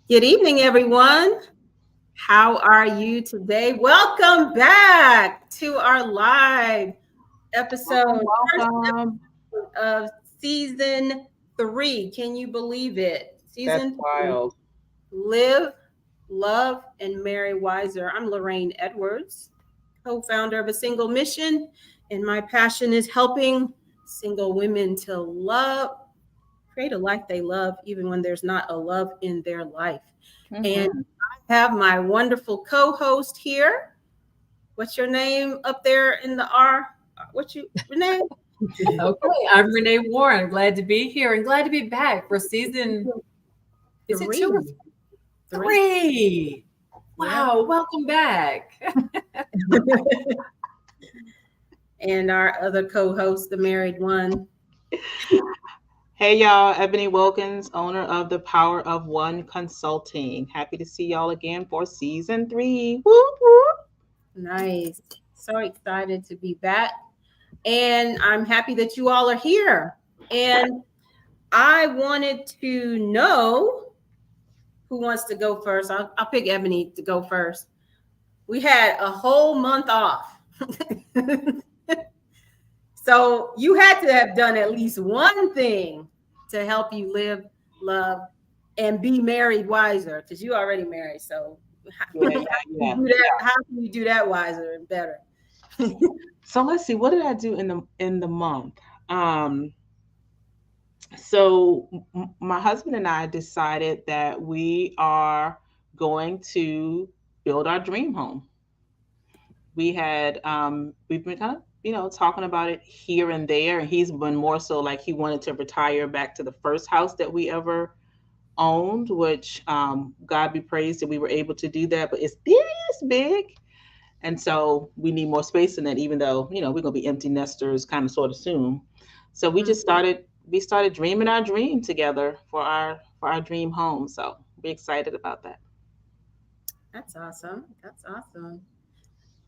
Good evening, everyone. How are you today? Welcome back to our live Welcome, episode, first welcome. episode of season 3. Can you believe it? That's Season 3. wild. Live, Love, and Marry Wiser. I'm Lorraine Edwards, co-founder of A Single Mission, and my passion is helping single women to create a life they love, even when there's not a love in their life. And Hmm. I have my wonderful co-host here. What's your name up there in the R? What's your name? Okay, I'm Renee Warren. Glad to be here and glad to be back for season. Is it 2 or Three. Three. 3? Yeah. Wow, welcome back. And our other co-host, the married one. Hey y'all, Ebony Wilkins, owner of the Power of One Consulting. Happy to see y'all again for season 3. Woo woo. Nice. So excited to be back. And I'm happy that you all are here. And I wanted to know who wants to go first. I'll pick Ebony to go first. We had a whole month off. So you had to have done at least one thing to help you live, love, and be married wiser, because you already married. So Yeah, yeah, yeah. how can you do that wiser and better? So let's see, what did I do in the month? Um, my husband and I decided that we are going to build our dream home. We've been kind of talking about it here and there, and he's been more so like he wanted to retire back to the first house that we ever owned, which God be praised that we were able to do that, but it's this big, and so we need more space in that, even though we're gonna be empty nesters kind of sort of soon. So we started dreaming our dream together for our dream home, so we're excited about that. That's awesome. That's awesome.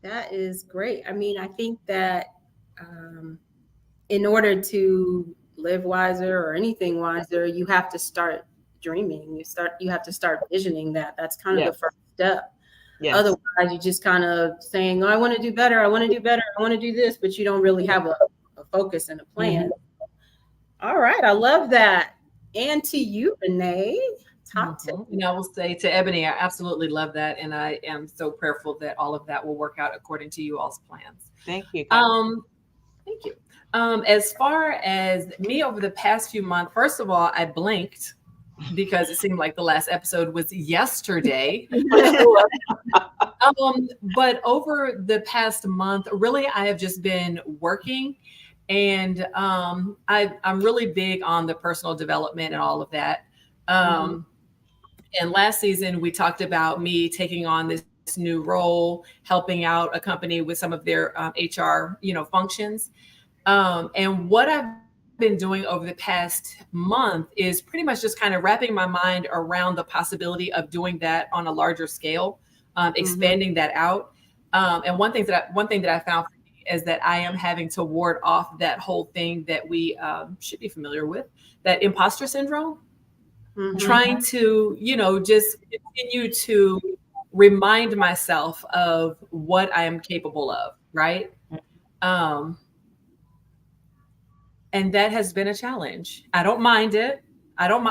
That is great. I mean, I think that um, in order to live wiser or anything wiser, you have to start dreaming. You have to start visioning that. That's kind of the Yes, first step. yes. Otherwise, you just kind of saying, "Oh, I want to do better. I want to do better. I want to do this," but you don't really have a focus and a Hmm. plan. All right, I love that. And to you, Renee, talk to And I will say to Ebony, I absolutely love that. And I am so prayerful that all of that will work out according to you all's plans. Thank you, guys. Um, Thank you. As far as me over the past few months, first of all, I blinked because it seemed like the last episode was yesterday. But over the past month, really, I have just been working, and I'm really big on the personal development and all of that. Mhm. Um, and last season, we talked about me taking on this new role, helping out a company with some of their HR, functions. And what I've been doing over the past month is pretty much just kind of wrapping my mind around the possibility of doing that on a larger scale, Mhm. expanding that out. And one thing that I found for me is that I am having to ward off that whole thing that we should be familiar with, that imposter syndrome, Mhm. trying to, just continue to remind myself of what I am capable of, right? Um, and that has been a challenge. I don't mind it. I don't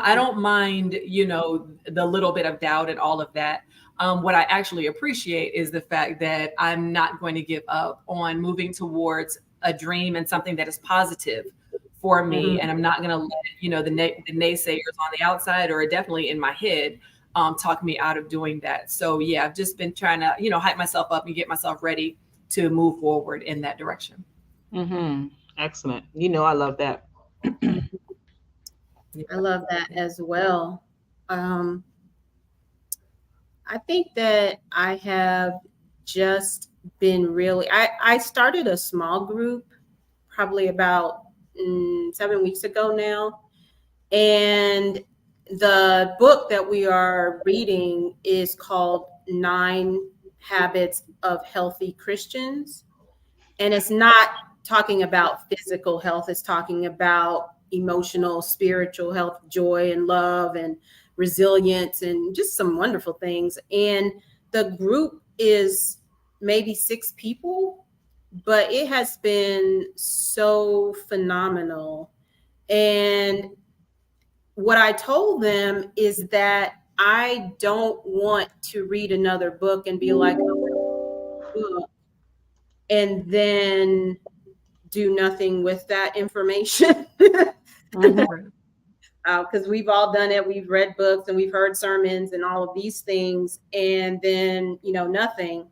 mind, the little bit of doubt and all of that. What I actually appreciate is the fact that I'm not going to give up on moving towards a dream and something that is positive for me. Mhm. And I'm not going to let, the naysayers on the outside or definitely in my head talk me out of doing that. So yeah, I've just been trying to, hype myself up and get myself ready to move forward in that direction. Hmm. Excellent. I love that. Yeah. I love that as well. Um, I think that I have just been I started a small group probably about 7 weeks ago now. And the book that we are reading is called Nine Habits of Healthy Christians. And it's not talking about physical health, it's talking about emotional, spiritual health, joy and love and resilience and just some wonderful things. And the group is maybe 6 people, but it has been so phenomenal. And what I told them is that I don't want to read another book and be like, "Oh, and then do nothing with that information." Because we've all done it. We've read books and we've heard sermons and all of these things, and then, nothing.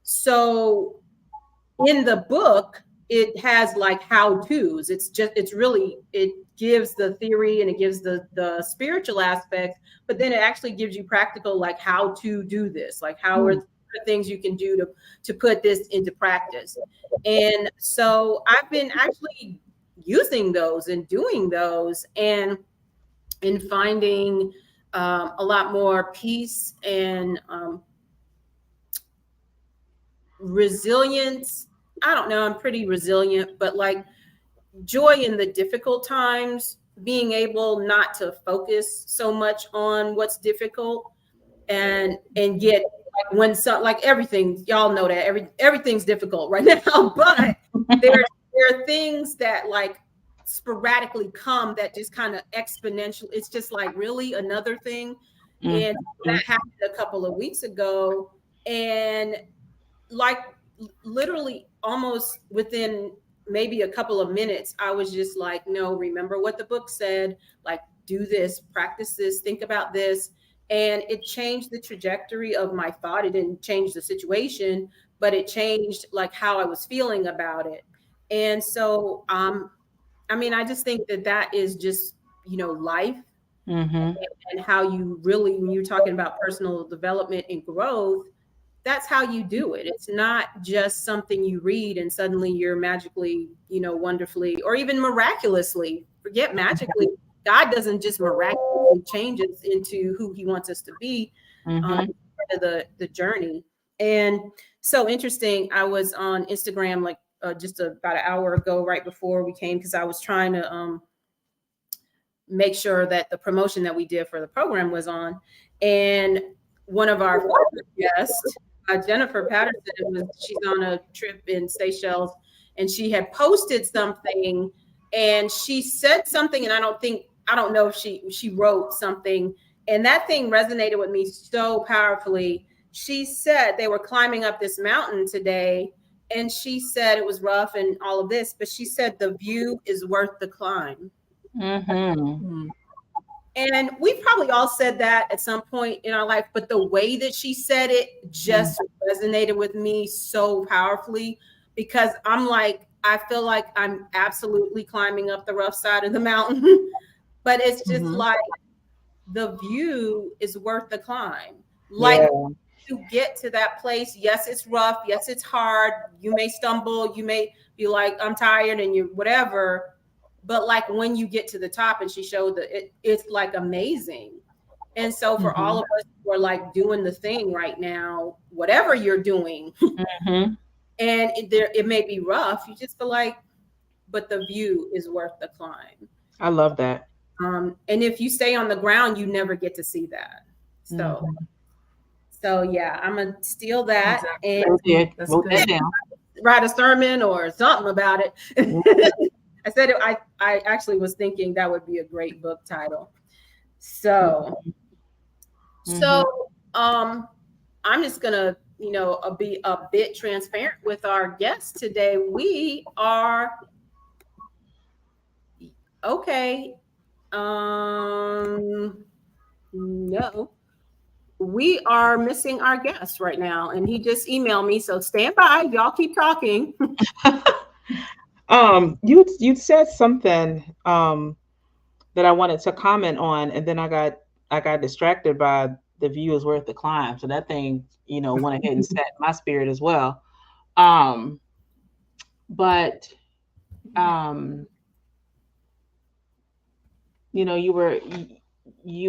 So in the book, it has like how to's. It gives the theory and it gives the spiritual aspects, but then it actually gives you practical, like how to do this, like how are the things you can do to put this into practice. And so I've been actually using those and doing those and finding a lot more peace and resilience. I don't know, I'm pretty resilient, but like joy in the difficult times, being able not to focus so much on what's difficult and get like when some like everything, y'all know that everything's difficult right now, but there are things that like sporadically come that just kind of exponential. It's just like really another thing. And that happened a couple of weeks ago. And like literally almost within maybe a couple of minutes, I was just like, no, remember what the book said, like do this, practice this, think about this. And it changed the trajectory of my thought. It didn't change the situation, but it changed like how I was feeling about it. And so I mean, I just think that is just, life. And how you really, when you're talking about personal development and growth, that's how you do it. It's not just something you read and suddenly you're magically, wonderfully, or even miraculously, forget magically. God doesn't just miraculously change us into who he wants us to be, the journey. And so interesting. I was on Instagram, like just about an hour ago, right before we came, because I was trying to make sure that the promotion that we did for the program was on. And one of our former guests, Jennifer Patterson, she's on a trip in Seychelles, and she had posted something, and she said something, and I don't know if she wrote something, and that thing resonated with me so powerfully. She said they were climbing up this mountain today, and she said it was rough and all of this, but she said the view is worth the climb. And we probably all said that at some point in our life, but the way that she said it just resonated with me so powerfully, because I'm like, I feel like I'm absolutely climbing up the rough side of the mountain, but it's just like the view is worth the climb. Like to get to that place, yes, it's rough, yes, it's hard. You may stumble, you may be like, I'm tired and you whatever. But like when you get to the top, and she showed that it's like amazing. And so for all of us who are like doing the thing right now, whatever you're doing, and it may be rough, you just feel like, but the view is worth the climb. I love that. And if you stay on the ground, you never get to see that. So yeah, I'm gonna steal that and write a sermon or something about it. I said I actually was thinking that would be a great book title. So I'm just gonna, be a bit transparent with our guests today. We are okay. No, we are missing our guest right now, and he just emailed me. So stand by, y'all keep talking. You said something that I wanted to comment on, and then I got distracted by the view is worth the climb. So that thing, went ahead and set my spirit as well. But you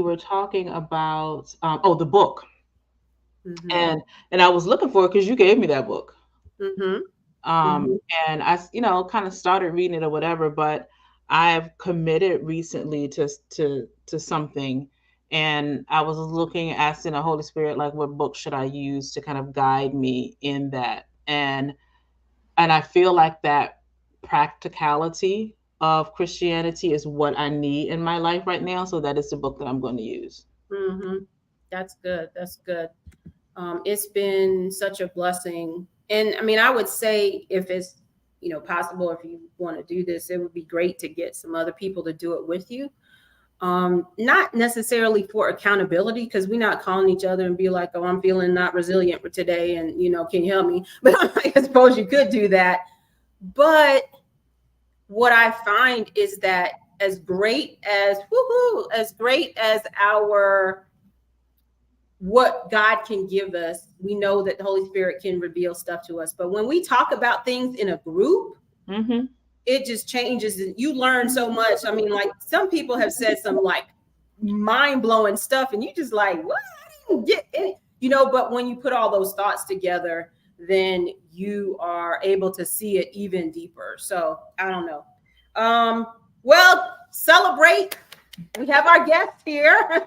were talking about the book, and I was looking for it because you gave me that book. And I, kind of started reading it or whatever, but I've committed recently to something, and I was looking, asking the Holy Spirit, like, what book should I use to kind of guide me in that? And I feel like that practicality of Christianity is what I need in my life right now. So that is the book that I'm going to use. Mm-hmm. That's good. That's good. It's been such a blessing. And I mean, I would say if it's, possible, if you want to do this, it would be great to get some other people to do it with you. Not necessarily for accountability, because we're not calling each other and be like, oh, I'm feeling not resilient for today, and can you help me? But I suppose you could do that. But what I find is that as great as our what God can give us, we know that the Holy Spirit can reveal stuff to us. But when we talk about things in a group, it just changes. You learn so much. I mean, like, some people have said some like mind-blowing stuff, and you just like, what? I didn't get it. But when you put all those thoughts together, then you are able to see it even deeper. So I don't know. Well, celebrate. We have our guest here.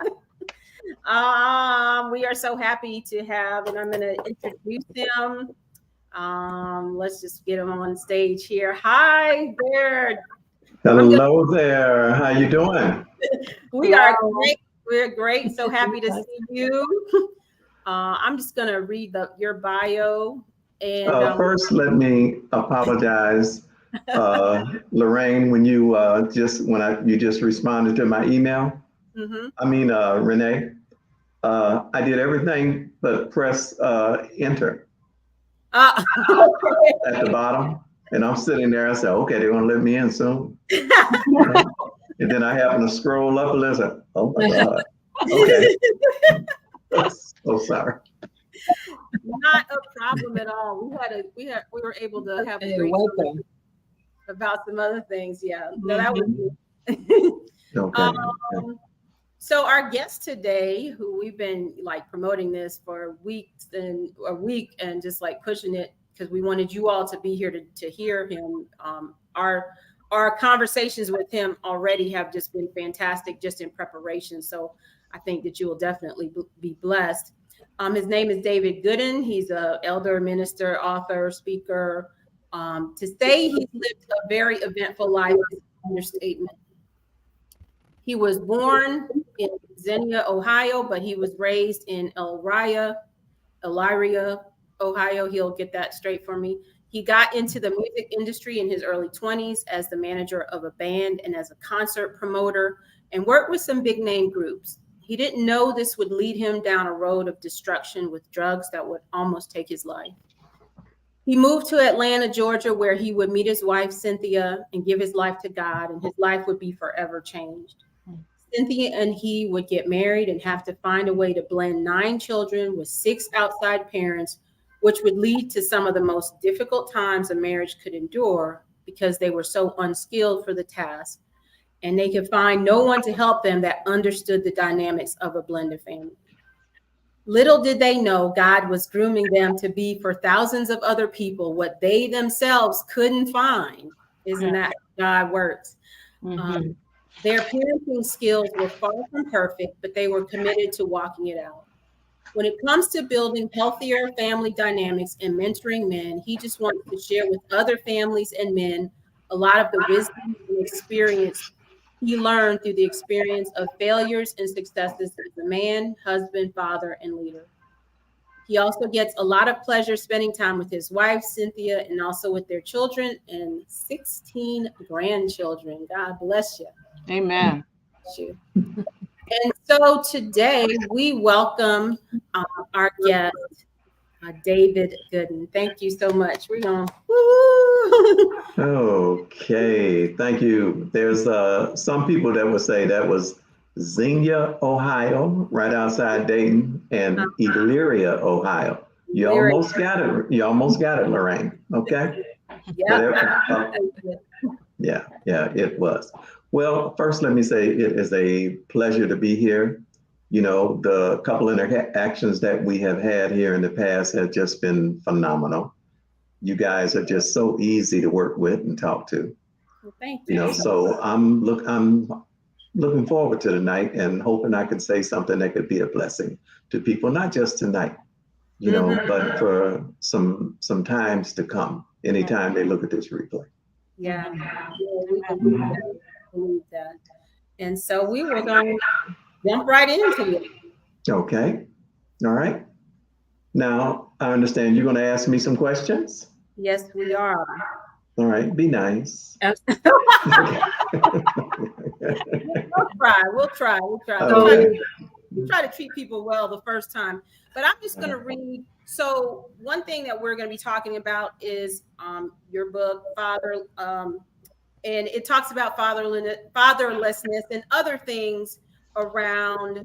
We are so happy to have, and I'm going to introduce him. Let's just get him on stage here. Hi there. Hello there. How you doing? We are great. We're great. So happy to see you. I'm just going to read your bio. And first, let me apologize, Lorraine, when you you just responded to my email. Mm-hmm. I mean, Renee. I did everything but press enter at the bottom, and I'm sitting there. I said, "Okay, they're gonna let me in soon." And then I happened to scroll up a little. Said, "Oh my God!" Okay, so sorry. Not a problem at all. We were able to have a great time about some other things. Yeah, no, that was Okay. So our guest today, who we've been like promoting this for weeks and a week, and just like pushing it because we wanted you all to be here to hear him. Our conversations with him already have just been fantastic, just in preparation. So I think that you will definitely be blessed. His name is David Goodin. He's an elder, minister, author, speaker. To say he's lived a very eventful life is an understatement. He was born in Xenia, Ohio, but he was raised in Elyria, Ohio. He'll get that straight for me. He got into the music industry in his early 20s as the manager of a band and as a concert promoter, and worked with some big name groups. He didn't know this would lead him down a road of destruction with drugs that would almost take his life. He moved to Atlanta, Georgia, where he would meet his wife, Cynthia, and give his life to God, and his life would be forever changed. Cynthia and he would get married and have to find a way to blend 9 children with 6 outside parents, which would lead to some of the most difficult times a marriage could endure because they were so unskilled for the task, and they could find no one to help them that understood the dynamics of a blended family. Little did they know God was grooming them to be for thousands of other people what they themselves couldn't find. Isn't that how God works? Their parenting skills were far from perfect, but they were committed to walking it out. When it comes to building healthier family dynamics and mentoring men, he just wants to share with other families and men a lot of the wisdom and experience he learned through the experience of failures and successes as a man, husband, father, and leader. He also gets a lot of pleasure spending time with his wife, Cynthia, and also with their children and 16 grandchildren. God bless you. Amen. Bless you. And so today we welcome our guest, David Goodin. Thank you so much. We're going to. Okay, thank you. There's some people that would say that was Xenia, Ohio, right outside Dayton, and Elyria, Ohio. You almost got it. You almost got it, Lorraine. Okay. Yeah, it was. Well, first, let me say it is a pleasure to be here. You know, the couple interactions that we have had here in the past have just been phenomenal. You guys are just so easy to work with and talk to. Well, thank You know, you. so I'm looking forward to the night and hoping I could say something that could be a blessing to people, not just tonight, you know, but for some times to come, anytime they look at this replay. Yeah, Mhm. yeah, we Amen. believe that. We believe that. And so we will jump right into it. Okay. All right. Now, I understand you're going to ask me some questions. Yes, we are. All right. Be nice. We'll try. We'll try. We'll try. Okay. We try to treat people well the first time. But I'm just going to read. So one thing that we're going to be talking about is your book, Father, and it talks about fatherlessness and other things around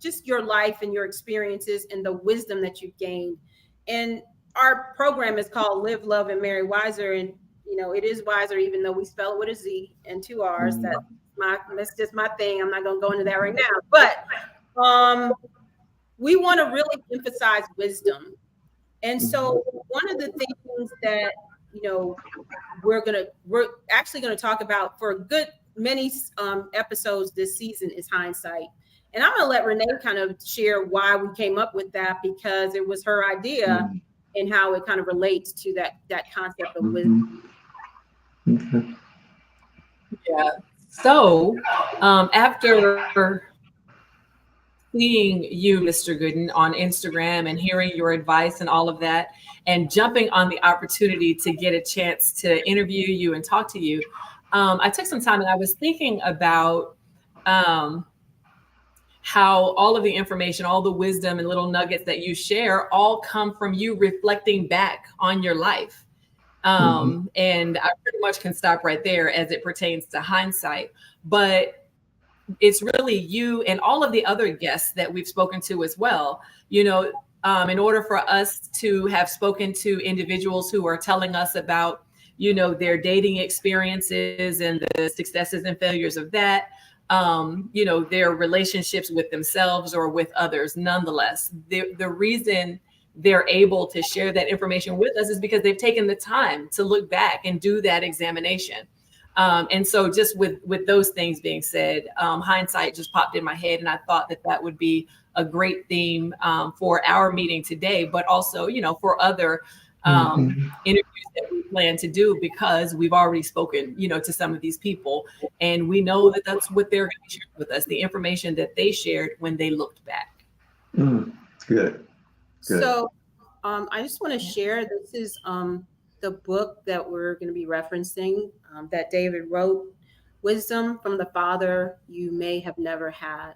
just your life and your experiences and the wisdom that you've gained. And our program is called Live, Love, and Marry Wiser. And you know, it is wiser, even though we spell it with a Z and two R's. That's just my thing. I'm not going to go into that right now. But we want to really emphasize wisdom. And so one of the things that, you know, we're actually going to talk about for a good many episodes this season is hindsight. And I'm going to let Renee kind of share why we came up with that, because it was her idea and how it kind of relates to that concept of wisdom. Okay. Yeah. So after seeing you, Mr. Goodin, on Instagram and hearing your advice and all of that, and jumping on the opportunity to get a chance to interview you and talk to you, I took some time and I was thinking about how all of the information, all the wisdom and little nuggets that you share all come from you reflecting back on your life. And I pretty much can stop right there as it pertains to hindsight. But it's really you and all of the other guests that we've spoken to as well. You know, in order for us to have spoken to individuals who are telling us about, you know, their dating experiences and the successes and failures of that, you know, their relationships with themselves or with others, nonetheless, the reason they're able to share that information with us is because they've taken the time to look back and do that examination. And so just with those things being said, hindsight just popped in my head, and I thought that would be a great theme for our meeting today, but also, you know, for other interviews that we plan to do, because we've already spoken, you know, to some of these people, and we know that that's what they're going to share with us, the information that they shared when they looked back. Good. So I just want to share, this is the book that we're going to be referencing that David wrote, Wisdom from the Father You May Have Never Had.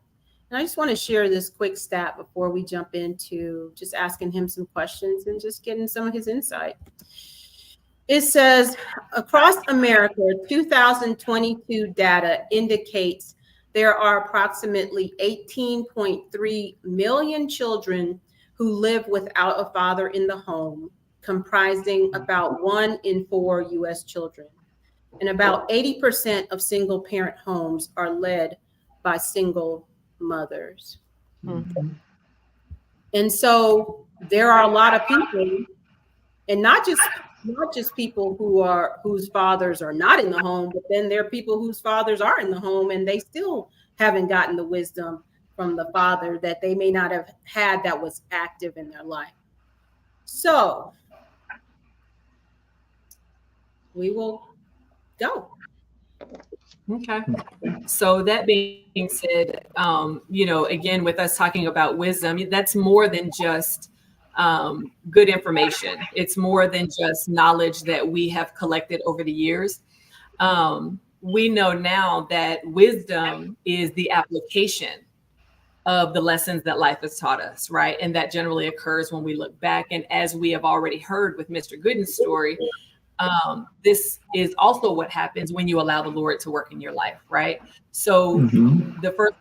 And I just want to share this quick stat before we jump into just asking him some questions and just getting some of his insight. It says, across America, 2022 data indicates there are approximately 18.3 million children who live without a father in the home, comprising about 1 in 4 U.S. children. And about 80% of single parent homes are led by single mothers. And so there are a lot of people, and not just people whose fathers are not in the home, but then there are people whose fathers are in the home and they still haven't gotten the wisdom from the father that they may not have had that was active in their life. So we will go. Okay. So that being said, you know, again, with us talking about wisdom, that's more than just good information. It's more than just knowledge that we have collected over the years. We know now that wisdom is the application of the lessons that life has taught us, right? And that generally occurs when we look back. And as we have already heard with Mr. Goodin's story, this is also what happens when you allow the Lord to work in your life, right? So the first,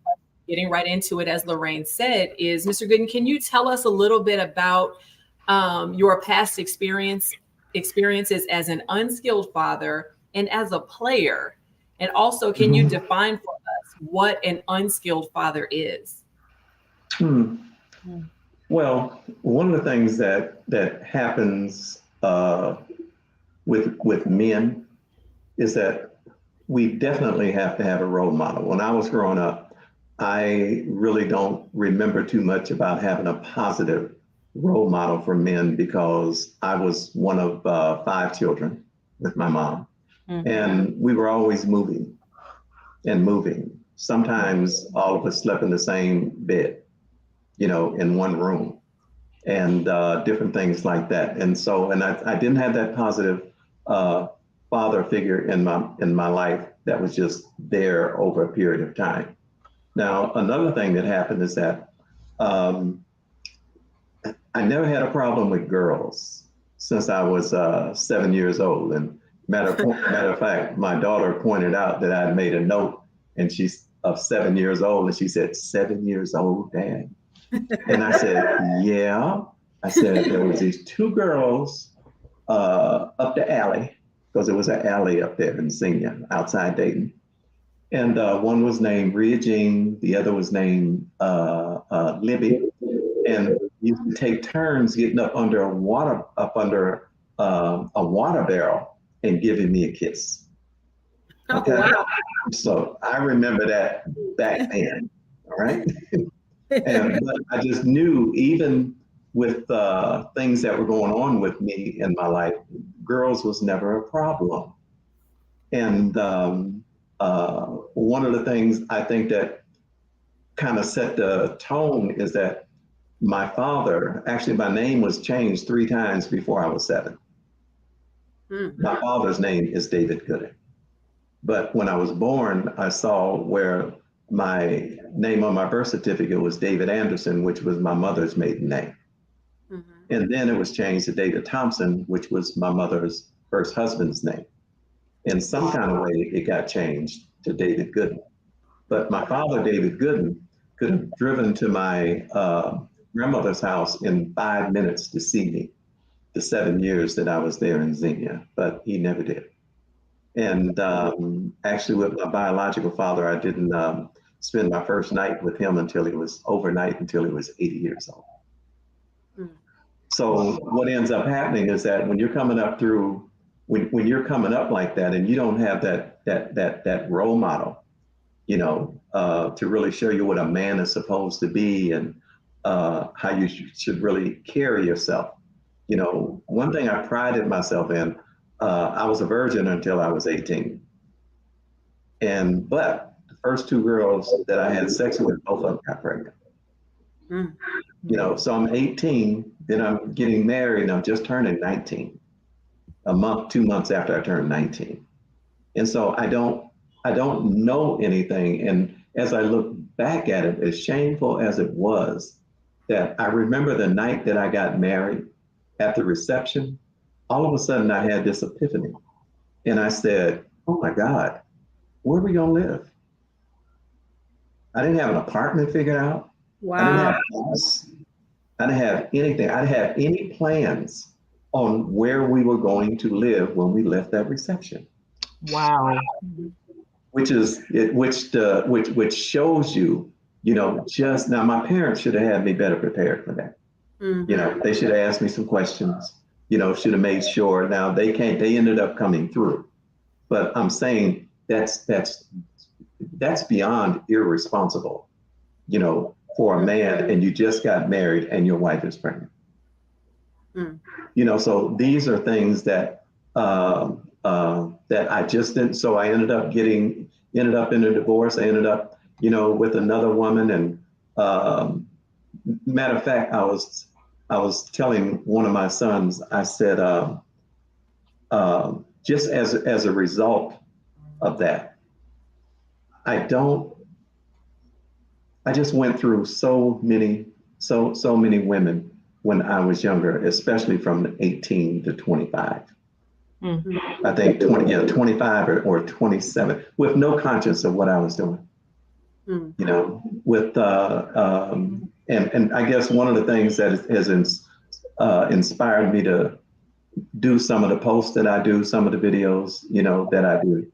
getting right into it, as Lorraine said, is, Mr. Goodin, can you tell us a little bit about your past experiences as an unskilled father and as a player? And also, can you define for us what an unskilled father is? Well, one of the things that happens with men is that we definitely have to have a role model. When I was growing up, I really don't remember too much about having a positive role model for men because I was one of 5 children with my mom. Mm-hmm. And we were always moving and moving. Sometimes all of us slept in the same bed, in one room, and different things like that. And so, I didn't have that positive father figure in my life that was just there over a period of time. Now, another thing that happened is that I never had a problem with girls since I was 7 years old. And matter of fact, my daughter pointed out that I had made a note, and she's of 7 years old, and she said, 7 years old, Dad? And I said, yeah. I said, there was these 2 girls up the alley, because there was an alley up there in Xenia, outside Dayton. And one was named Rhea Jean, the other was named Libby. And you could take turns getting up under a water barrel and giving me a kiss. Okay. Oh, wow. So I remember that back then. All right. But I just knew, even with things that were going on with me in my life, girls was never a problem. And one of the things I think that kind of set the tone is that my father, actually my name was changed 3 times before I was 7. Mm-hmm. My father's name is David Goodin. But when I was born, I saw where my name on my birth certificate was David Anderson, which was my mother's maiden name. Mm-hmm. And then it was changed to David Thompson, which was my mother's first husband's name. In some kind of way, it got changed to David Goodin. But my father, David Goodin, could have driven to my grandmother's house in 5 minutes to see me the 7 years that I was there in Xenia, but he never did. And actually with my biological father, I didn't spend my first night with him until he was 80 years old. Mm. So what ends up happening is that when you're coming up when you're coming up like that, and you don't have that role model, to really show you what a man is supposed to be and how you should really carry yourself. One thing I prided myself in, I was a virgin until I was 18. But the first 2 girls that I had sex with, both of them got pregnant. Mm. So I'm 18, then I'm getting married, and I'm just turning 19. 2 months after I turned 19. And so I don't know anything. And as I look back at it, as shameful as it was, that I remember the night that I got married at the reception, all of a sudden I had this epiphany. And I said, oh my God, where are we gonna live? I didn't have an apartment figured out. Wow. I didn't have a house. I didn't have anything. I didn't have any plans on where we were going to live when we left that reception. Wow. Which shows you, just now my parents should have had me better prepared for that. Mm-hmm. They should have asked me some questions, should have made sure. Now they ended up coming through. But I'm saying that's beyond irresponsible, for a man, and you just got married and your wife is pregnant. Mm. So these are things that that I just didn't. So I ended up in a divorce. I ended up, with another woman. And matter of fact, I was telling one of my sons, I said, just as a result of that, I just went through so many women when I was younger, especially from 18 to 25. Mm-hmm. I think 25 or 27, with no conscience of what I was doing. Mm-hmm. With and I guess one of the things that has inspired me to do some of the posts that I do, some of the videos, that I do,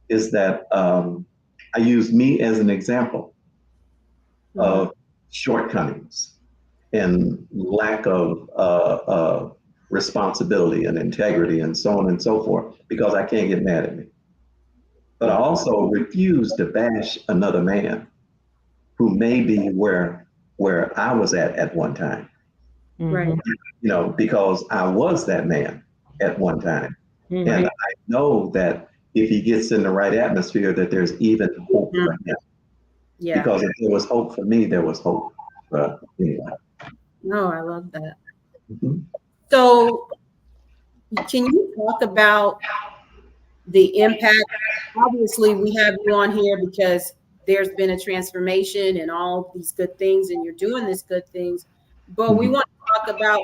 is that I use me as an example of shortcomings and lack of responsibility and integrity and so on and so forth, because I can't get mad at me. but I also refuse to bash another man who may be where I was at one time. Right. Because I was that man at one time. Mm-hmm. And I know that if he gets in the right atmosphere, that there's even hope for him. Yeah. Because if there was hope for me, there was hope for anyone. No, I love that. Mm-hmm. So can you talk about the impact? Obviously, we have you on here because there's been a transformation and all these good things, and you're doing these good things. But we want to talk about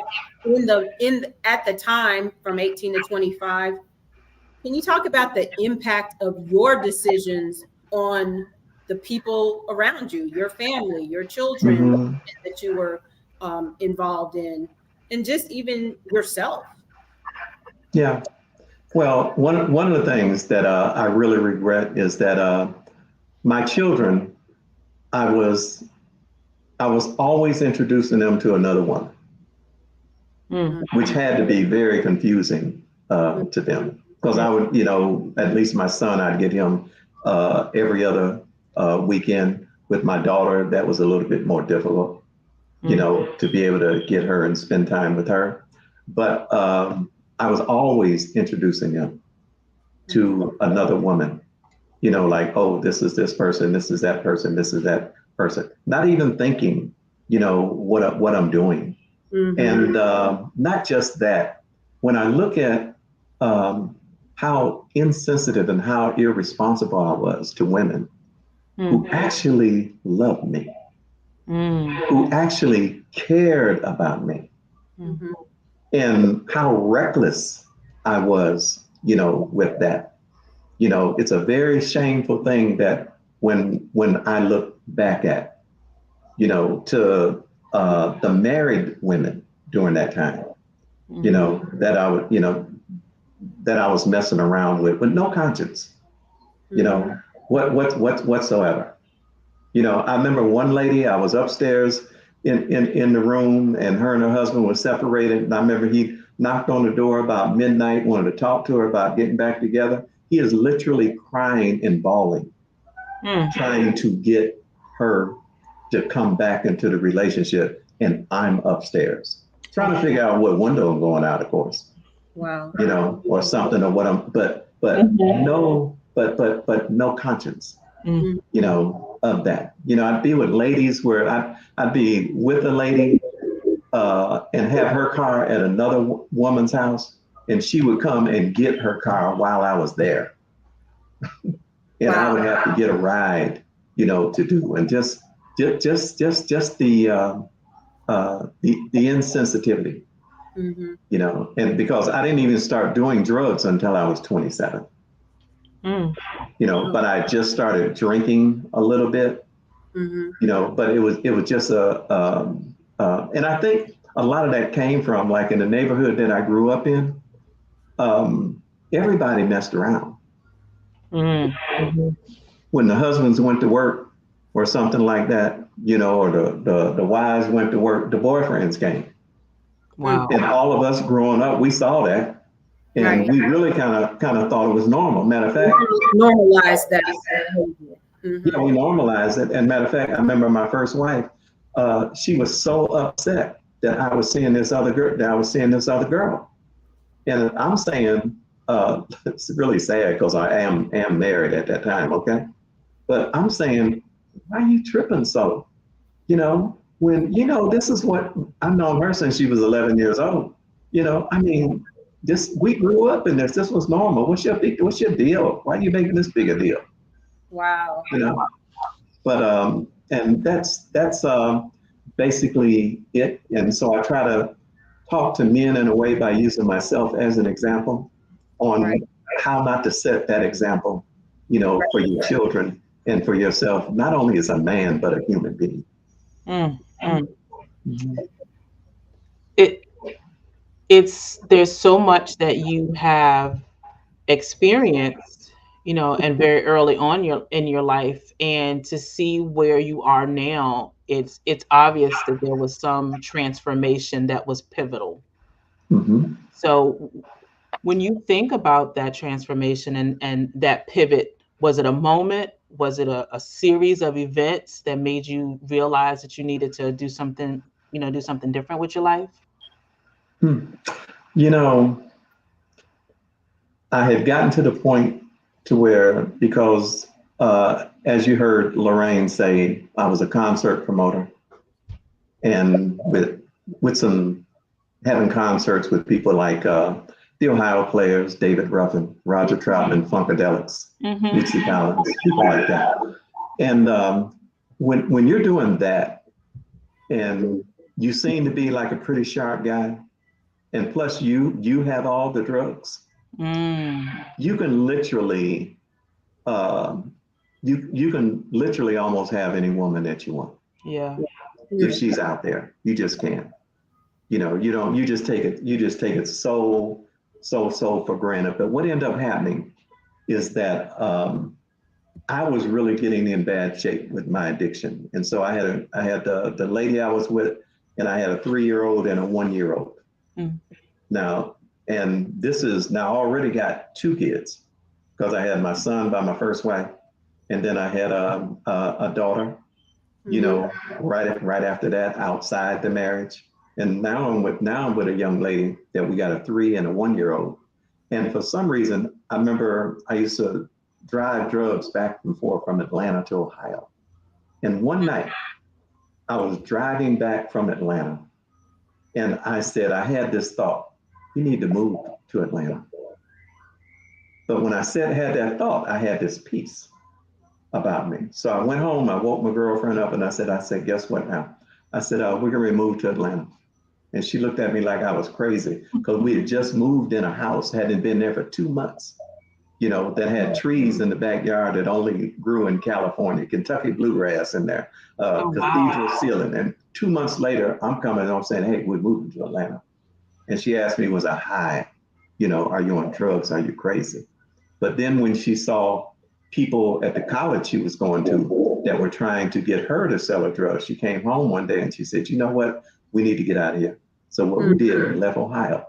at the time from 18 to 25. Can you talk about the impact of your decisions on the people around you, your family, your children Mm-hmm. that you were involved in, and just even yourself? Yeah. Well, one of the things that I really regret is that my children, I was always introducing them to another woman, which had to be very confusing to them. Because I would, at least my son, I'd get him every other weekend. With my daughter, that was a little bit more difficult, to be able to get her and spend time with her. But I was always introducing them to another woman, like, oh, this is this person, this is that person, this is that person. Not even thinking, what I'm doing. Mm-hmm. And not just that, when I look at how insensitive and how irresponsible I was to women who actually loved me, who actually cared about me, Mm-hmm. and how reckless I was, with that. It's a very shameful thing that when I look back at, to the married women during that time, that I would, that I was messing around with no conscience, whatsoever. I remember one lady, I was upstairs in the room, and her husband was separated. And I remember he knocked on the door about midnight, wanted to talk to her about getting back together. He is literally crying and bawling, trying to get her to come back into the relationship. And I'm upstairs trying to figure out what window I'm going out, of course. Wow. Or something, or what but no, but no conscience, of that. I'd be with ladies where I'd be with a lady and have her car at another woman's house, and she would come and get her car while I was there. And I would have to get a ride, to do, and just the insensitivity, and because I didn't even start doing drugs until I was 27, but I just started drinking a little bit, but it was just and I think a lot of that came from, like, in the neighborhood that I grew up in, everybody messed around. When the husbands went to work or something like that, or the wives went to work, the boyfriends came. Wow. And all of us growing up, we saw that, and we really kind of thought it was normal. Matter of fact, Normalize that. yeah, we normalized it. And matter of fact, I remember my first wife, she was so upset that I was seeing this other girl. And I'm saying, it's really sad because I am married at that time, okay? But I'm saying, why are you tripping so? When, this is what I've known her since she was 11 years old. I mean, we grew up in this. This was normal. What's your deal? Why are you making this big a deal? Wow. But and that's basically it. And so I try to talk to men in a way by using myself as an example on how not to set that example, for your children and for yourself, not only as a man, but a human being. There's so much that you have experienced, and very early on in your life, and to see where you are now, it's obvious that there was some transformation that was pivotal. So when you think about that transformation and that pivot Was it a moment? Was it a series of events that made you realize that you needed to do something, do something different with your life? You know, I had gotten to the point to where, because as you heard Lorraine say, I was a concert promoter, and with some having concerts with people like the Ohio Players, David Ruffin, Roger Troutman, Funkadelics, Bootsy Collins, people like that. And when you're doing that, and you seem to be like a pretty sharp guy, and plus you have all the drugs, you can literally you can literally almost have any woman that you want. Yeah. If she's out there, you just can't. You just take it so for granted. But what ended up happening is that I was really getting in bad shape with my addiction. And so I had the lady I was with, and I had a 3-year-old and a 1-year-old. Now, and this is now already got 2 kids, because I had my son by my first wife, and then I had a daughter, right after that, outside the marriage. And now I'm with a young lady that we got a 3 and a 1-year-old. And for some reason, I remember I used to drive drugs back and forth from Atlanta to Ohio. And one night I was driving back from Atlanta, and I had this thought: you need to move to Atlanta. But when I had that thought, I had this peace about me. So I went home, I woke my girlfriend up, and I said, guess what now? I said, we're gonna move to Atlanta. And she looked at me like I was crazy, because we had just moved in a house, hadn't been there for 2 months, that had trees in the backyard that only grew in California, Kentucky bluegrass in there, cathedral ceiling. And 2 months later, I'm coming and I'm saying, hey, we're moving to Atlanta. And she asked me, was I high? Are you on drugs? Are you crazy? But then when she saw people at the college she was going to that were trying to get her to sell her drugs, she came home one day and she said, you know what? We need to get out of here. So what we did, we left Ohio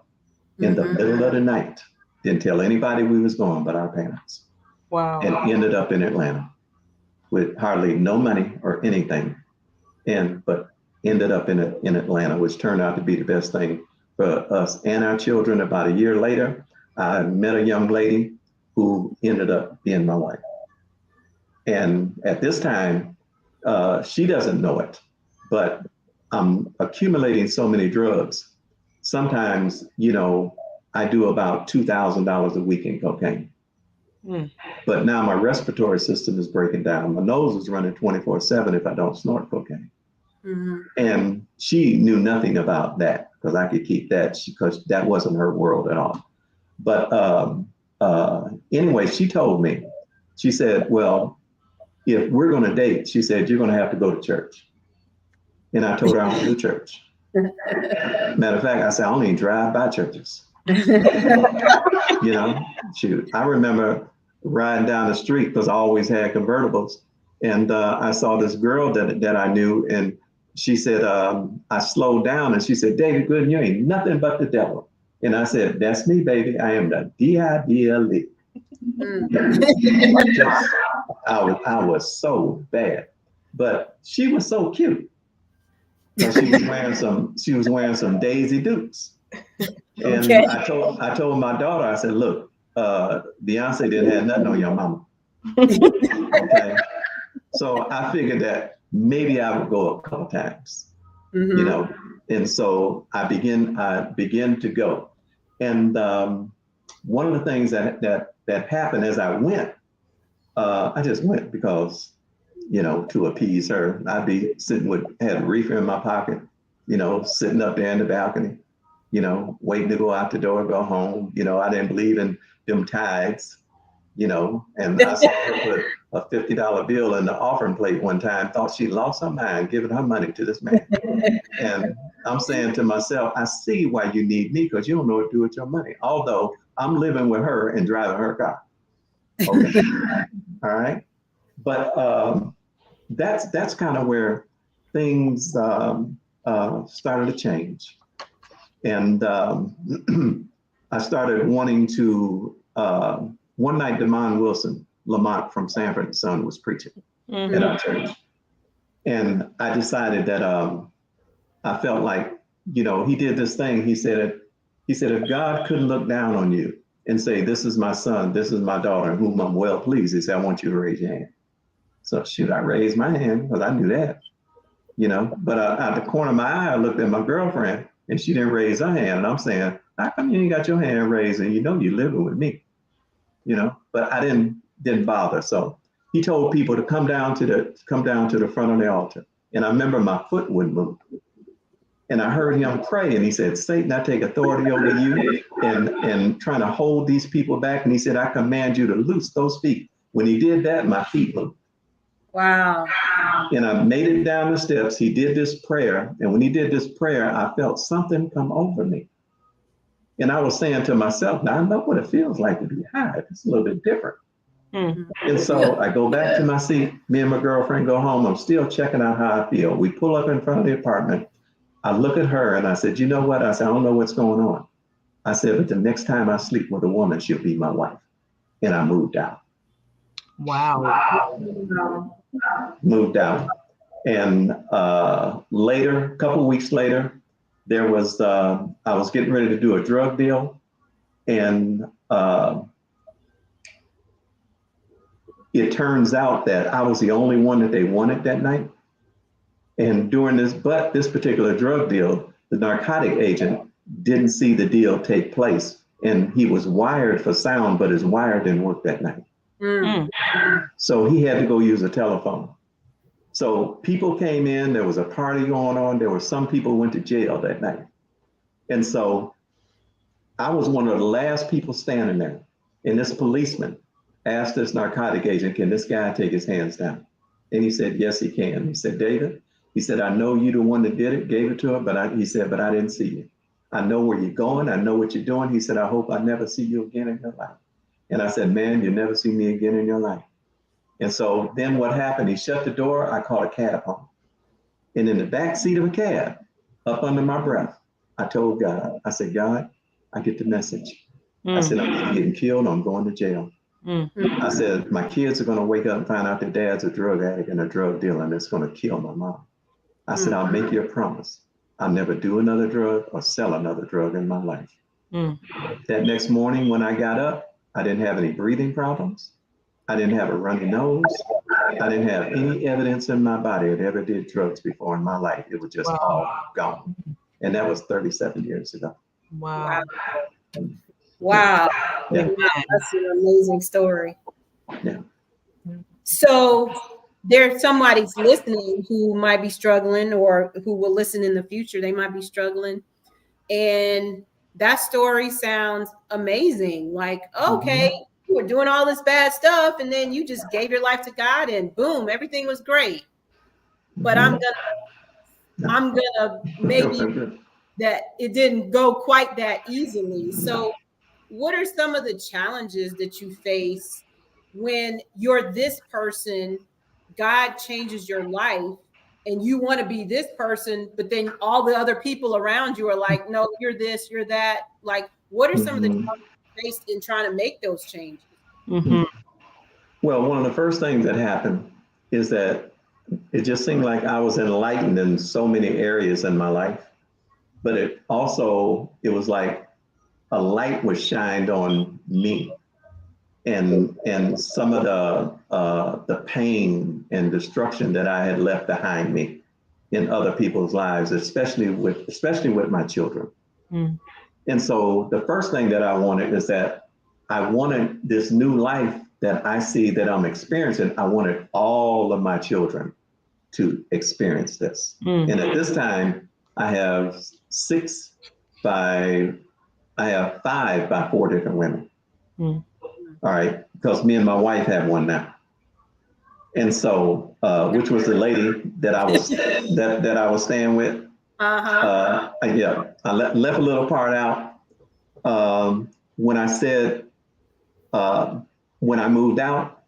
in the middle of the night. Didn't tell anybody we was going but our parents. Wow. And ended up in Atlanta with hardly no money or anything. But ended up in Atlanta, which turned out to be the best thing for us and our children. About a year later, I met a young lady who ended up being my wife. And at this time, she doesn't know it, but I'm accumulating so many drugs. Sometimes, I do about $2,000 a week in cocaine. But now my respiratory system is breaking down. My nose is running 24/7 if I don't snort cocaine. And she knew nothing about that, because I could keep that, because that wasn't her world at all. But anyway, she told me, she said, well, if we're going to date, she said, you're going to have to go to church. And I told her I don't do church. Matter of fact, I said, I don't even drive by churches. Shoot, I remember riding down the street, because I always had convertibles. And I saw this girl that I knew, and she said, I slowed down, and she said, David Goodin, you ain't nothing but the devil. And I said, that's me, baby. I am the D-I-B-L-E. I was so bad, but she was so cute. She was wearing some Daisy Dukes. And okay. I told my daughter, I said, look, Beyonce didn't have nothing on your mama. Okay. So I figured that maybe I would go a couple times, and so I begin to go. And one of the things that happened as I went, I just went because, to appease her. I'd be had a reefer in my pocket, sitting up there in the balcony, waiting to go out the door, go home. I didn't believe in them tithes, and I saw her put a $50 bill in the offering plate one time, thought she lost her mind giving her money to this man. And I'm saying to myself, I see why you need me, because you don't know what to do with your money. Although I'm living with her and driving her car. Okay. All right. But that's kind of where things started to change. And I started wanting to, one night, Demond Wilson Lamont from Sanford and Son was preaching at our church. And I decided that I felt like, he did this thing. He said, if God couldn't look down on you and say, this is my son, this is my daughter, in whom I'm well pleased, he said, I want you to raise your hand. So shoot, I raised my hand because I knew that, but out the corner of my eye, I looked at my girlfriend and she didn't raise her hand. And I'm saying, how come you ain't got your hand raised and you're living with me, but I didn't bother. So he told people to come down to the front of the altar. And I remember my foot wouldn't move. And I heard him pray, and he said, Satan, I take authority over you and trying to hold these people back. And he said, I command you to loose those feet. When he did that, my feet moved. Wow. And I made it down the steps. He did this prayer. And when he did this prayer, I felt something come over me. And I was saying to myself, now I know what it feels like to be high. It's a little bit different. And so I go back to my seat. Me and my girlfriend go home. I'm still checking out how I feel. We pull up in front of the apartment. I look at her and I said, you know what? I said, I don't know what's going on. I said, but the next time I sleep with a woman, she'll be my wife. And I moved out. Wow. Moved out. And later, a couple of weeks later, there was, I was getting ready to do a drug deal. And it turns out that I was the only one that they wanted that night. And during this particular drug deal, the narcotic agent didn't see the deal take place. And he was wired for sound, but his wire didn't work that night. So he had to go use a telephone. So people came in, there was a party going on. There were some people who went to jail that night. And so I was one of the last people standing there. And this policeman asked this narcotic agent, can this guy take his hands down? And he said, yes, he can. He said, David, he said, I know you the one that did it, gave it to her, but he said, but I didn't see you. I know where you're going. I know what you're doing. He said, I hope I never see you again in your life. And I said, man, you'll never see me again in your life. And so then what happened? He shut the door. I called a cab home. And in the back seat of a cab, up under my breath, I told God, I said, God, I get the message. I said, I'm either getting killed or I'm going to jail. I said, my kids are going to wake up and find out their dad's a drug addict and a drug dealer, and it's going to kill my mom. I said, I'll make you a promise. I'll never do another drug or sell another drug in my life. That next morning when I got up, I didn't have any breathing problems. I didn't have a runny nose. I didn't have any evidence in my body that ever did drugs before in my life. It was just all gone. And that was 37 years ago. Wow. Wow. Yeah. That's an amazing story. Yeah. So there's somebody's listening who might be struggling, or who will listen in the future. They might be struggling. And that story sounds amazing. Like, okay, you were doing all this bad stuff, and then you just gave your life to God, and boom, everything was great. But I'm gonna maybe that it didn't go quite that easily. So what are some of the challenges that you face when you're this person, God changes your life, and you want to be this person, but then all the other people around you are like, no, you're this, you're that. Like, what are some of the challenges you faced in trying to make those changes? Well, one of the first things that happened is that it just seemed like I was enlightened in so many areas in my life, but it was like a light was shined on me, and some of the pain and destruction that I had left behind me in other people's lives, especially with my children. And so the first thing that I wanted is that I wanted this new life that I see that I'm experiencing. I wanted all of my children to experience this. And at this time, I have 5 by 4 different women. All right, because me and my wife have one now. And so, which was the lady that I was that I was staying with. I left a little part out when I said when I moved out,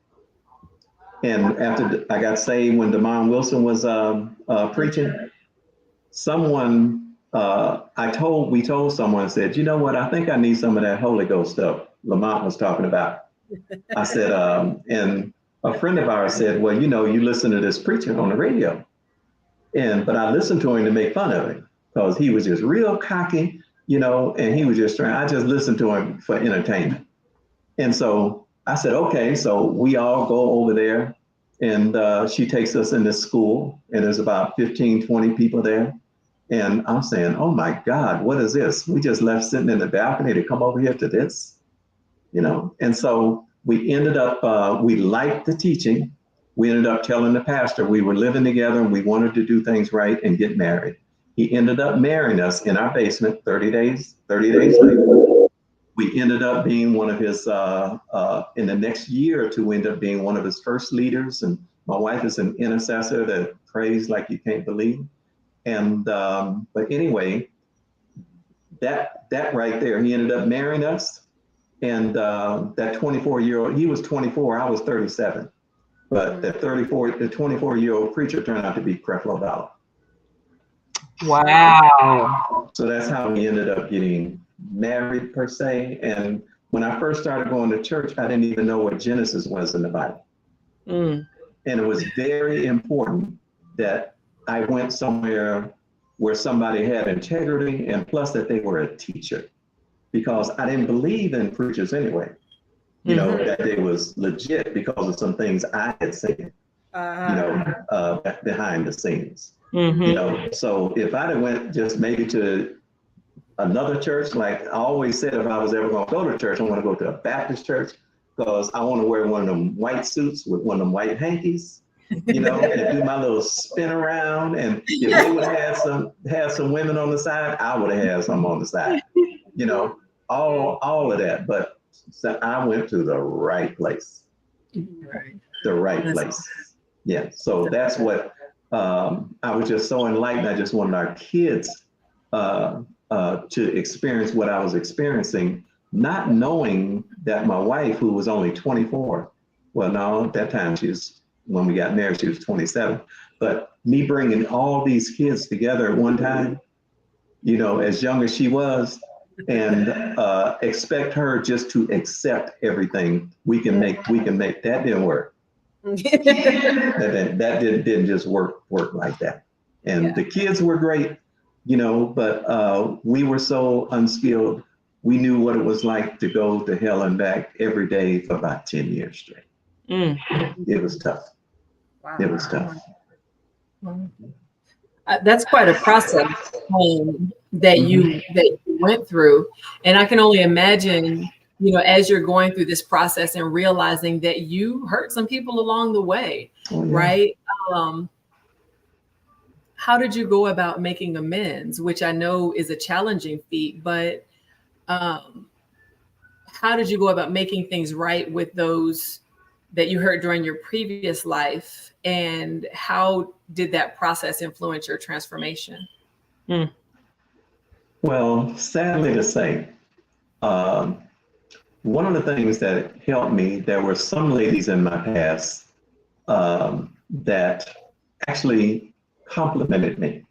and after I got saved, when Damon Wilson was preaching, we told someone, said, you know what, I think I need some of that Holy Ghost stuff Lamont was talking about. I said, and a friend of ours said, well, you listen to this preacher on the radio. But I listened to him to make fun of him because he was just real cocky, and he was just I just listened to him for entertainment. And so I said, okay, so we all go over there, and she takes us in this school, and there's about 15, 20 people there. And I'm saying, oh my God, what is this? We just left sitting in the balcony to come over here to this, And so we ended up, we liked the teaching. We ended up telling the pastor we were living together and we wanted to do things right and get married. He ended up marrying us in our basement 30 days later. We ended up being one of his, in the next year or two, we ended up being one of his first leaders. And my wife is an intercessor that prays like you can't believe. And, but anyway, that right there, he ended up marrying us. And that 24-year-old, he was 24, I was 37. But the 24-year-old preacher turned out to be Creflo Dollar. Wow. So that's how we ended up getting married per se. And when I first started going to church, I didn't even know what Genesis was in the Bible. And it was very important that I went somewhere where somebody had integrity and plus that they were a teacher, because I didn't believe in preachers anyway. That they was legit because of some things I had seen, behind the scenes. So if I'd have went just maybe to another church, like I always said, if I was ever going to go to church, I want to go to a Baptist church because I want to wear one of them white suits with one of them white hankies, and do my little spin around. And if they would have some women on the side, I would have had some on the side, all of that. But so I went to the right place, the right place. Yeah. So that's what I was just so enlightened. I just wanted our kids to experience what I was experiencing, not knowing that my wife, who was only 24, well, no, at that time when we got married, she was 27. But me bringing all these kids together at one time, as young as she was, and expect her just to accept everything we can make. That didn't work. that didn't just work like that. And the kids were great, but we were so unskilled. We knew what it was like to go to hell and back every day for about 10 years straight. It was tough. Wow. It was tough. That's quite a process that you went through, and I can only imagine, as you're going through this process and realizing that you hurt some people along the way, right? How did you go about making amends, which I know is a challenging feat, but how did you go about making things right with those that you hurt during your previous life, and how did that process influence your transformation? Well, sadly to say, one of the things that helped me, there were some ladies in my past that actually complimented me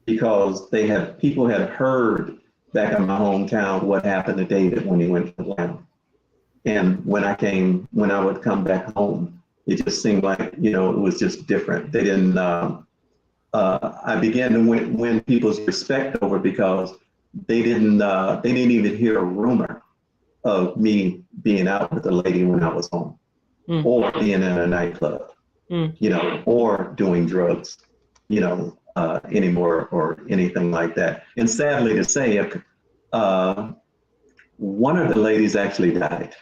because people had heard back in my hometown what happened to David when he went to Atlanta. And when I would come back home, it just seemed like, it was just different. They didn't, I began to win people's respect over because they didn't even hear a rumor of me being out with a lady when I was home, or being in a nightclub, or doing drugs, anymore or anything like that. And sadly to say, one of the ladies actually died,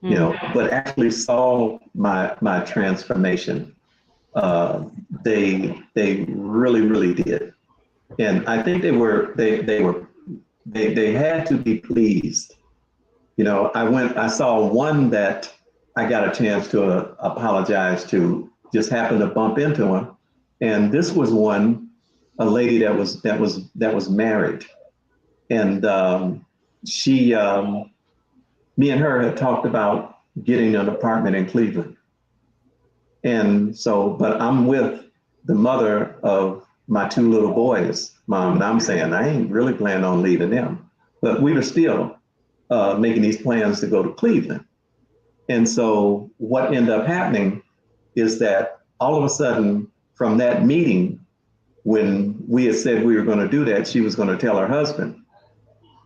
but actually saw my transformation. They really, really did. And I think they had to be pleased. I saw one that I got a chance to apologize to, just happened to bump into him. And this was a lady that was married. And she, me and her had talked about getting an apartment in Cleveland. And so, but I'm with the mother of my two little boys, Mom, and I'm saying, I ain't really planning on leaving them. But we were still, making these plans to go to Cleveland. And so what ended up happening is that all of a sudden from that meeting, when we had said we were going to do that, she was going to tell her husband.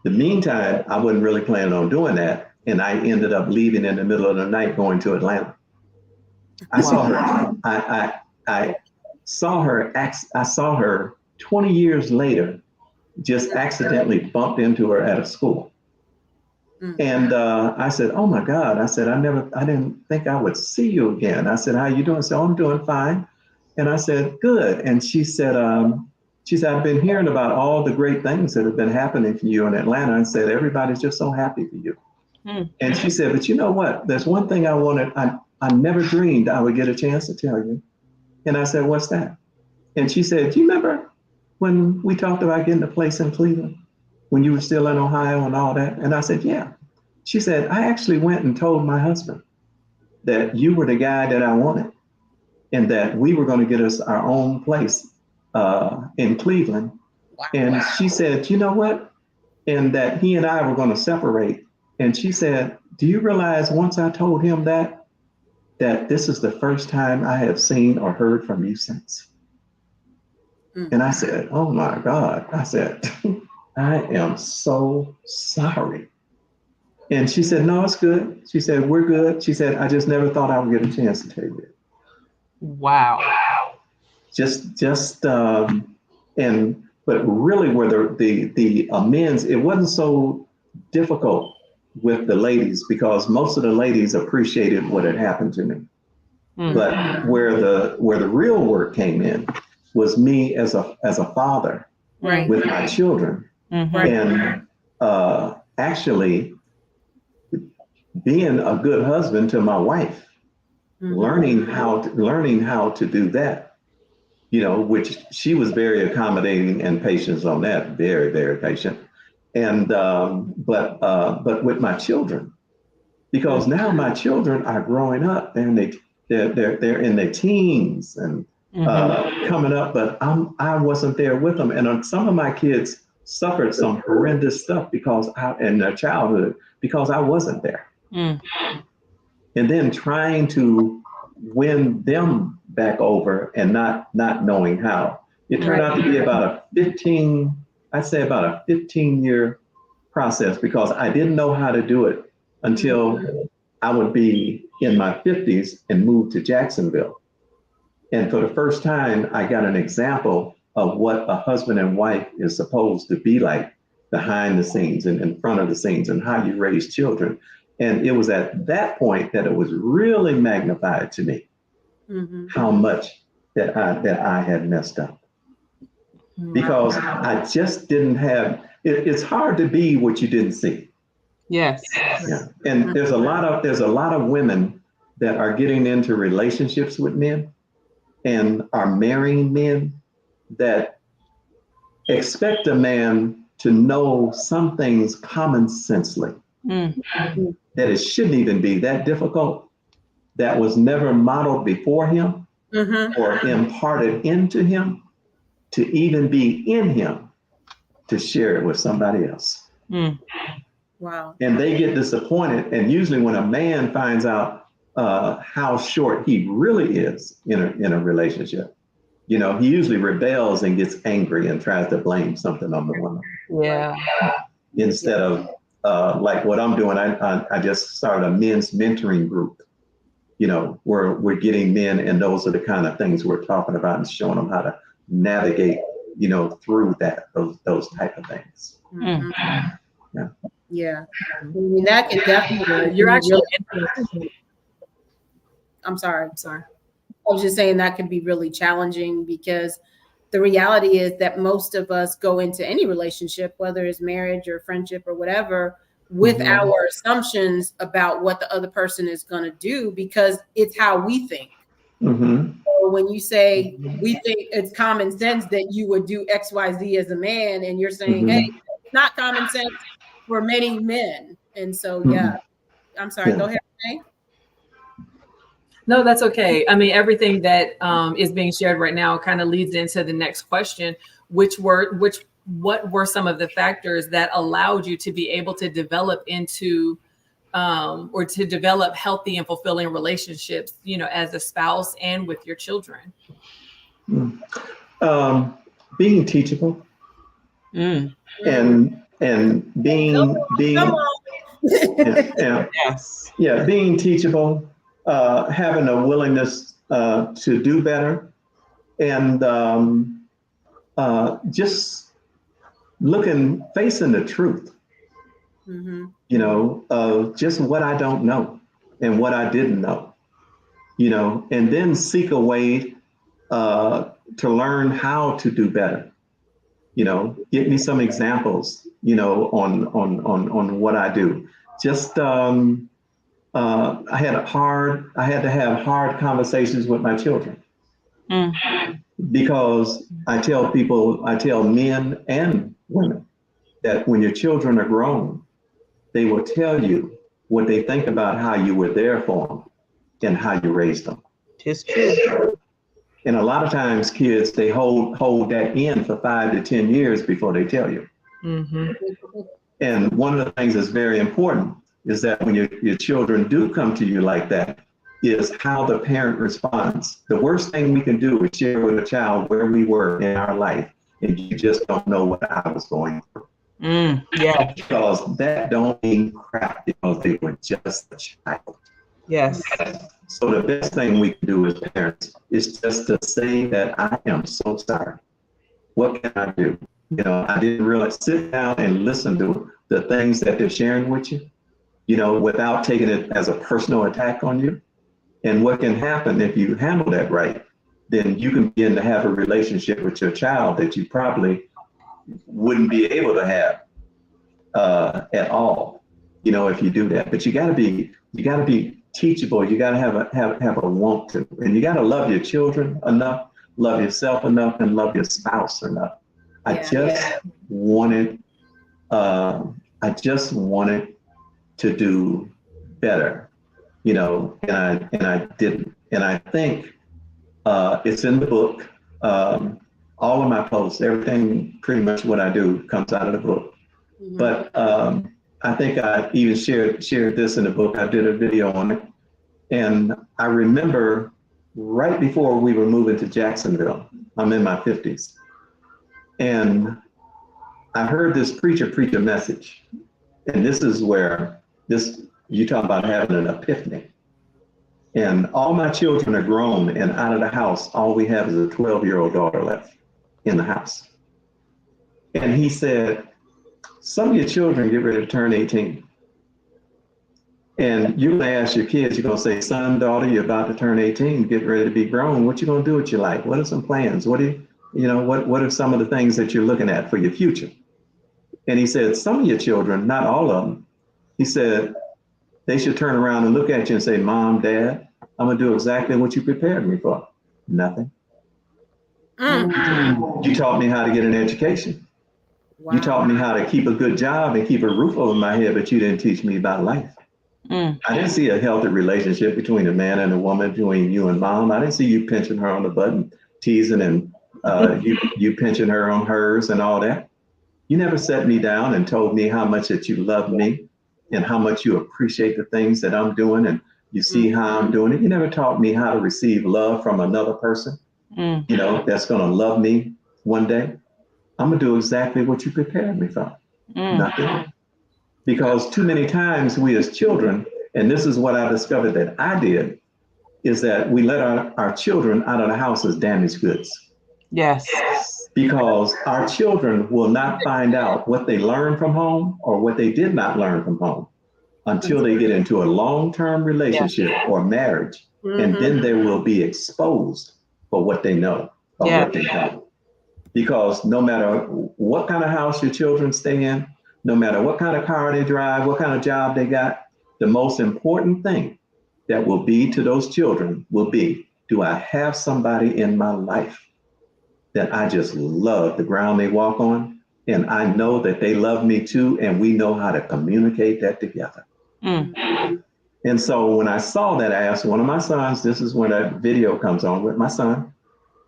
The meantime, I wasn't really planning on doing that. And I ended up leaving in the middle of the night going to Atlanta. I saw her. I saw her 20 years later, just accidentally bumped into her at a school. And I said, "Oh my God." I said, I didn't think I would see you again. I said, "How you doing?" I said, "Oh, I'm doing fine." And I said, "Good." And she said, "I've been hearing about all the great things that have been happening for you in Atlanta." And said, "Everybody's just so happy for you." And she said, "But you know what? There's one thing I never dreamed I would get a chance to tell you." And I said, "What's that?" And she said, "Do you remember when we talked about getting a place in Cleveland, when you were still in Ohio and all that?" And I said, "Yeah." She said, "I actually went and told my husband that you were the guy that I wanted and that we were going to get us our own place in Cleveland." Wow. And she said, "You know what?" And that he and I were going to separate. And she said, "Do you realize once I told him that this is the first time I have seen or heard from you since?" And I said, "Oh my God." I said, "I am so sorry." And she said, "No, it's good." She said, "We're good." She said, "I just never thought I would get a chance to tell you it." Wow. But really were the amends, it wasn't so difficult with the ladies because most of the ladies appreciated what had happened to me. But where the real work came in was me as a father with my children. And actually being a good husband to my wife, learning how to do that, which she was very accommodating and patient on that, very, very patient. And but with my children, because now my children are growing up and they're in their teens and coming up, but I wasn't there with them. And some of my kids suffered some horrendous stuff in their childhood because I wasn't there. And then trying to win them back over and not knowing how. It turned out to be about a 15-year process because I didn't know how to do it until I would be in my 50s and moved to Jacksonville. And for the first time, I got an example of what a husband and wife is supposed to be like behind the scenes and in front of the scenes and how you raise children. And it was at that point that it was really magnified to me how much that I had messed up. Because I just didn't have, it's hard to be what you didn't see. Yes. Yeah. And there's a lot of women that are getting into relationships with men and are marrying men that expect a man to know some things common sensely. That it shouldn't even be that difficult, that was never modeled before him or imparted into him to even be in him to share it with somebody else. Wow. And they get disappointed. And usually when a man finds out how short he really is in a relationship, he usually rebels and gets angry and tries to blame something on the woman. Yeah. Instead of like what I'm doing, I just started a men's mentoring group, where we're getting men, and those are the kind of things we're talking about and showing them how to navigate, through those type of things. Yeah. I mean, that can definitely. You're actually. I'm sorry. I was just saying that can be really challenging because the reality is that most of us go into any relationship, whether it's marriage or friendship or whatever, with our assumptions about what the other person is going to do because it's how we think. So when you say we think it's common sense that you would do X, Y, Z as a man, and you're saying, hey, it's not common sense for many men. And so, yeah, I'm sorry. Go ahead, Renee. No, that's okay. I mean, everything that is being shared right now kind of leads into the next question, which what were some of the factors that allowed you to be able to develop into or to develop healthy and fulfilling relationships, as a spouse and with your children? Being teachable and being being teachable, having a willingness to do better, and just facing the truth, of just what I don't know and what I didn't know, and then seek a way to learn how to do better. Give me some examples, on what I do. Just I had to have hard conversations with my children, because I tell men and women that when your children are grown, they will tell you what they think about how you were there for them and how you raised them. It's true. And a lot of times kids, they hold that in for 5 to 10 years before they tell you. And one of the things that's very important is that when your children do come to you like that, is how the parent responds. The worst thing we can do is share with a child where we were in our life, and you just don't know what I was going through. Because that don't mean crap, because they were just a child. Yes. So the best thing we can do as parents is just to say that I am so sorry. What can I do? I didn't really sit down and listen to the things that they're sharing with you, without taking it as a personal attack on you. And what can happen if you handle that right, then you can begin to have a relationship with your child that you probably wouldn't be able to have at all, if you do that. But you got to be teachable. You got to have a want to, and you got to love your children enough, love yourself enough, and love your spouse enough. I just wanted to do better, and I didn't. And I think it's in the book. All of my posts, everything, pretty much what I do comes out of the book. But I think I even shared this in the book. I did a video on it. And I remember right before we were moving to Jacksonville, I'm in my 50s. And I heard this preacher preach a message. And this is where you talk about having an epiphany. And all my children are grown and out of the house. All we have is a 12-year-old daughter left in the house. And he said, some of your children get ready to turn 18. And you're going to ask your kids, you're going to say, son, daughter, you're about to turn 18, get ready to be grown. What you going to do with your life? What are some plans? What are some of the things that you're looking at for your future? And he said, some of your children, not all of them, he said, they should turn around and look at you and say, Mom, Dad, I'm going to do exactly what you prepared me for. Nothing. You taught me how to get an education. Wow. You taught me how to keep a good job and keep a roof over my head, but you didn't teach me about life. I didn't see a healthy relationship between a man and a woman, between you and Mom. I didn't see you pinching her on the butt and teasing and you pinching her on hers and all that. You never sat me down and told me how much that you love me and how much you appreciate the things that I'm doing and you see how I'm doing it. You never taught me how to receive love from another person, that's going to love me one day. I'm going to do exactly what you prepared me for. Nothing. Because too many times we as children, and this is what I discovered that I did, is that we let our children out of the house as damaged goods. Yes. Because our children will not find out what they learned from home or what they did not learn from home until they get into a long-term relationship or marriage. And then they will be exposed for what they know or what they don't. Because no matter what kind of house your children stay in, no matter what kind of car they drive, what kind of job they got, the most important thing that will be to those children will be, do I have somebody in my life that I just love the ground they walk on? And I know that they love me too, and we know how to communicate that together. And so when I saw that, I asked one of my sons, this is when that video comes on with my son,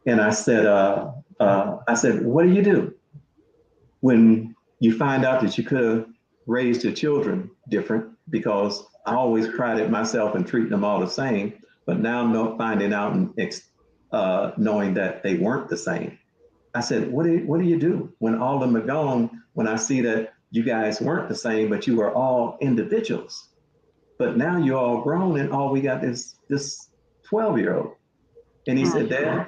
and I said, what do you do? when you find out that you could have raised your children different, because I always prided myself in treating them all the same, but now finding out and knowing that they weren't the same. I said, what do you do when all of them are gone, when I see that you guys weren't the same, but you were all individuals? But now you're all grown and all we got is this 12-year-old. And he said, Dad,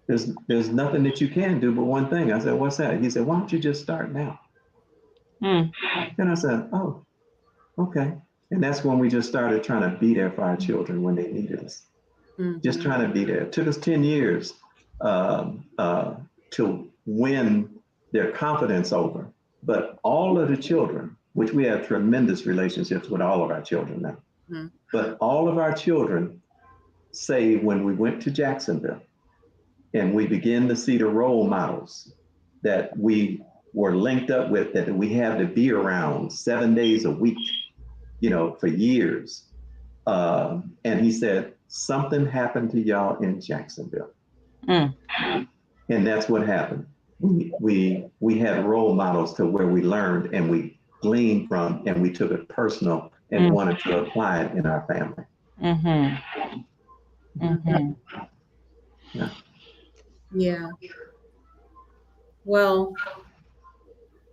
there's nothing that you can do but one thing. I said, what's that? He said, why don't you just start now? And I said, oh, okay. And that's when we just started trying to be there for our children when they needed us. Just trying to be there. It took us 10 years to win their confidence over. But all of the children, which we have tremendous relationships with all of our children now, but all of our children say when we went to Jacksonville and we began to see the role models that we were linked up with, that we had to be around 7 days a week, for years. And he said, something happened to y'all in Jacksonville. And that's what happened. We had role models to where we learned and we gleaned from, and we took it personal and wanted to apply it in our family. Yeah. Well,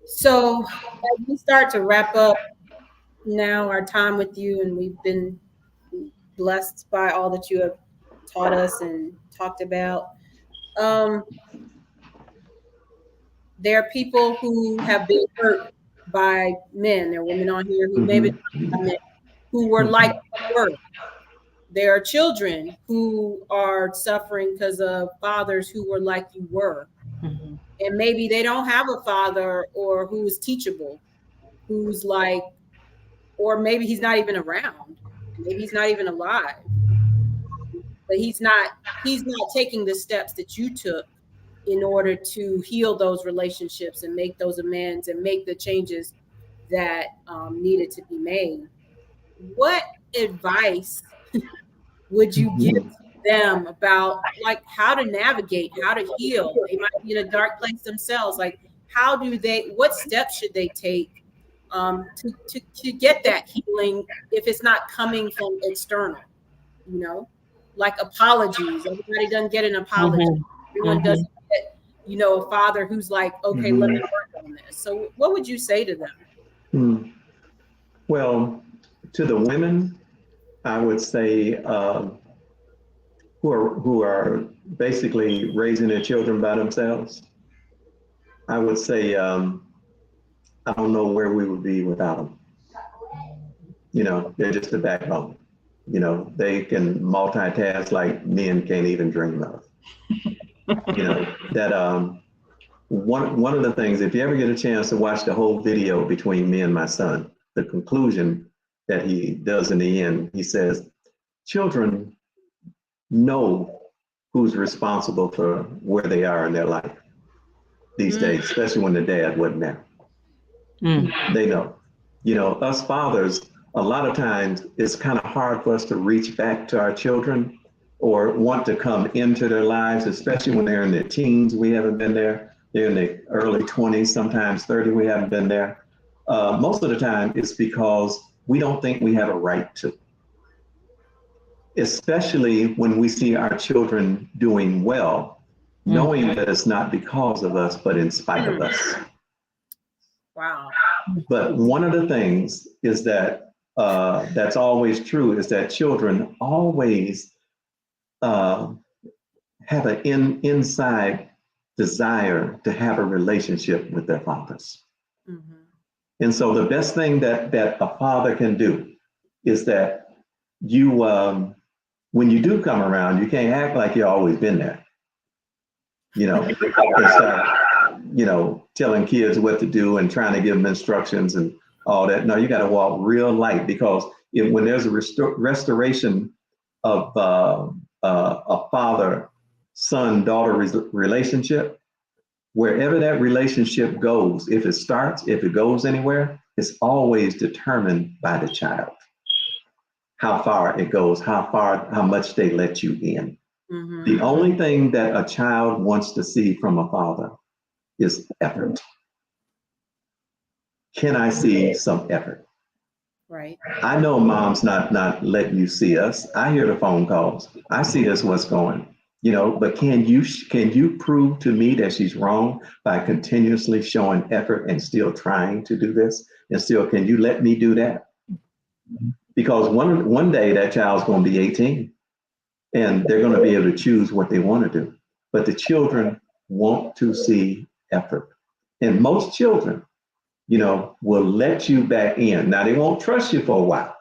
so as we start to wrap up now our time with you, and we've been blessed by all that you have taught us and talked about. There are people who have been hurt by men. There are women on here who maybe men who were like you were. There are children who are suffering because of fathers who were like you were. And maybe they don't have a father or who is teachable, who's like, or maybe he's not even around. Maybe he's not even alive. But he's not taking the steps that you took in order to heal those relationships and make those amends and make the changes that needed to be made. What advice would you give to them about like how to navigate, how to heal? They might be in a dark place themselves. Like, what steps should they take to get that healing if it's not coming from external, like apologies. Everybody doesn't get an apology. Everyone doesn't get, a father who's like, okay, let me work on this. So what would you say to them? Well, to the women, I would say who are basically raising their children by themselves, I would say, I don't know where we would be without them. They're just the backbone. They can multitask like men can't even dream of. That one of the things, if you ever get a chance to watch the whole video between me and my son, the conclusion that he does in the end, he says, children know who's responsible for where they are in their life these days, especially when the dad wasn't there. They know. Us fathers, a lot of times it's kind of hard for us to reach back to our children or want to come into their lives, especially when they're in their teens. We haven't been there. They're in their early 20s, sometimes 30, we haven't been there. Most of the time it's because we don't think we have a right to. Especially when we see our children doing well, knowing that it's not because of us, but in spite of us. Wow. But one of the things is that that's always true is that children always have an inside desire to have a relationship with their fathers. And so the best thing that a father can do is that you, when you do come around, you can't act like you've always been there. And start, telling kids what to do and trying to give them instructions and all that. No, you got to walk real light, because when there's a restoration of a father-son-daughter relationship, wherever that relationship goes, if it goes anywhere, it's always determined by the child. How far it goes, how much they let you in. The only thing that a child wants to see from a father is effort. can I see some effort? Right. I know mom's not letting you see us. I hear the phone calls. I see this, what's going, but can you prove to me that she's wrong by continuously showing effort and still trying to do this? And still, can you let me do that? Because one day that child's going to be 18 and they're going to be able to choose what they want to do. But the children want to see effort. And most children, will let you back in. Now, they won't trust you for a while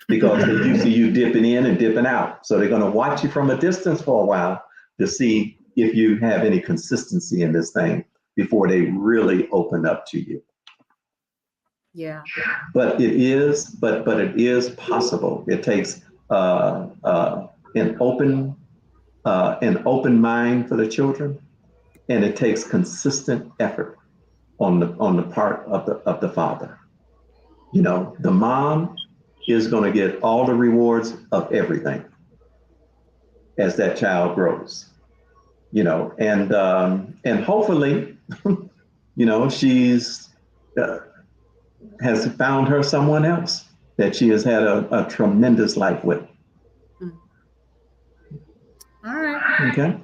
because they're used to you dipping in and dipping out. So they're going to watch you from a distance for a while to see if you have any consistency in this thing before they really open up to you. Yeah. But it is possible. It takes an open mind for the children, and it takes consistent effort on the part of the father. The mom is going to get all the rewards of everything as that child grows. And hopefully, she's has found her someone else that she has had a tremendous life with. All right. Okay.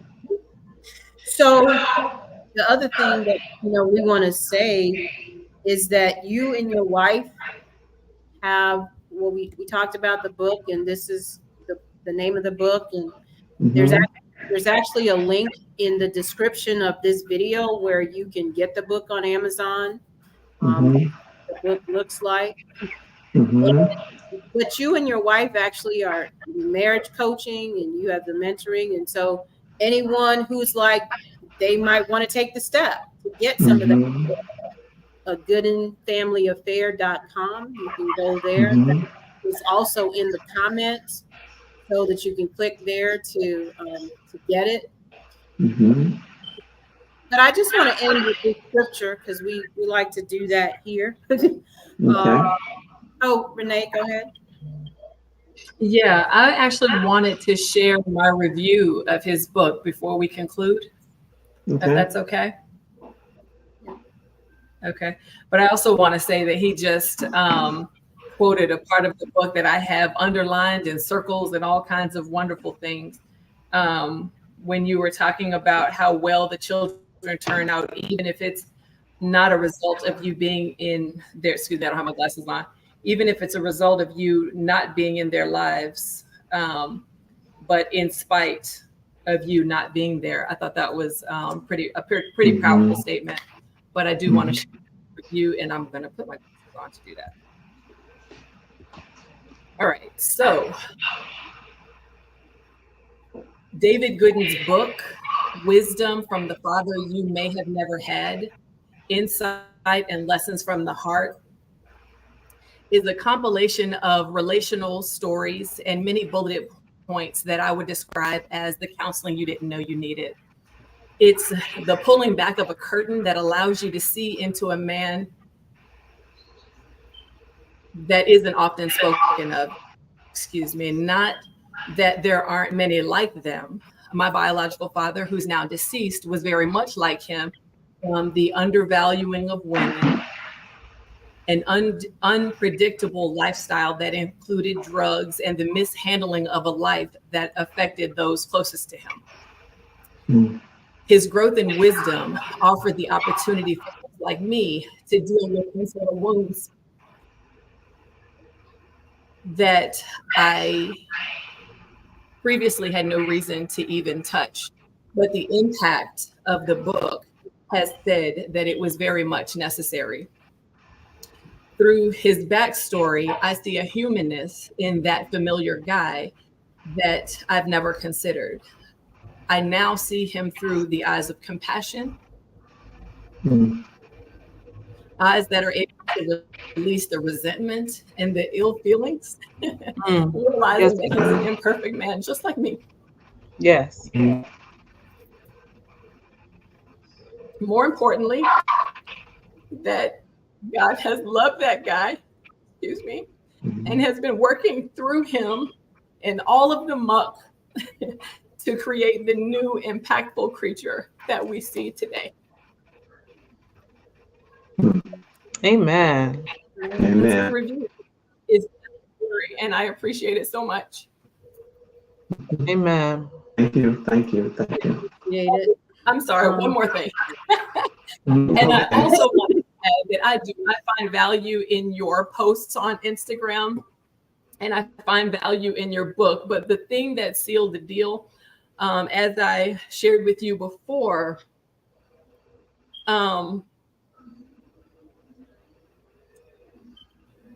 So the other thing that we want to say is that you and your wife have, well, we talked about the book, and this is the name of the book, and there's actually a link in the description of this video where you can get the book on Amazon. The book looks like. But you and your wife actually are marriage coaching, and you have the mentoring, and so anyone who's like, they might want to take the step to get some of that. GoodinFamilyAffair.com. You can go there. It's also in the comments so that you can click there to get it. But I just want to end with this scripture because we like to do that here. Renee, go ahead. Yeah, I actually wanted to share my review of his book before we conclude, if that's okay. Okay. But I also want to say that he just quoted a part of the book that I have underlined in circles and all kinds of wonderful things. When you were talking about how well the children turn out, even if it's not a result of you being in their, excuse me, I don't have my glasses on, even if it's a result of you not being in their lives, but in spite of you not being there. I thought that was a pretty powerful statement. But I do want to share with you, and I'm going to put my glasses on to do that. All right. So David Goodin's book, Wisdom from the Father You May Have Never Had, Insight and Lessons from the Heart, is a compilation of relational stories and many bulleted points that I would describe as the counseling you didn't know you needed. It's the pulling back of a curtain that allows you to see into a man that isn't often spoken of, not that there aren't many like them. My biological father, who's now deceased, was very much like him. The undervaluing of women, an unpredictable lifestyle that included drugs, and the mishandling of a life that affected those closest to him. His growth in wisdom offered the opportunity for people like me to deal with internal wounds that I previously had no reason to even touch. But the impact of the book has said that it was very much necessary. Through his backstory, I see a humanness in that familiar guy that I've never considered. I now see him through the eyes of compassion, eyes that are able to release the resentment and the ill feelings, realizing that he's an imperfect man, just like me. Yes. More importantly, that God has loved that guy, and has been working through him and all of the muck to create the new impactful creature that we see today. Amen. Amen. Review is and I appreciate it so much. Amen. Thank you. Thank you. Thank you. Appreciate it. I'm sorry, one more thing. Okay. And I also want to add that I find value in your posts on Instagram, and I find value in your book. But the thing that sealed the deal, as I shared with you before,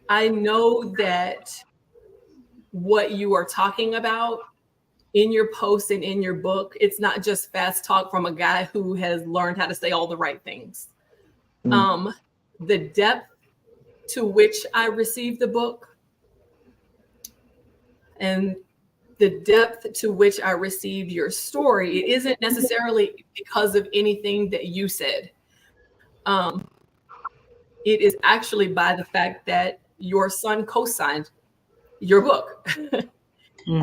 I know that what you are talking about in your post and in your book, it's not just fast talk from a guy who has learned how to say all the right things. The depth to which I received the book and the depth to which I received your story, it isn't necessarily because of anything that you said. It is actually by the fact that your son co-signed your book.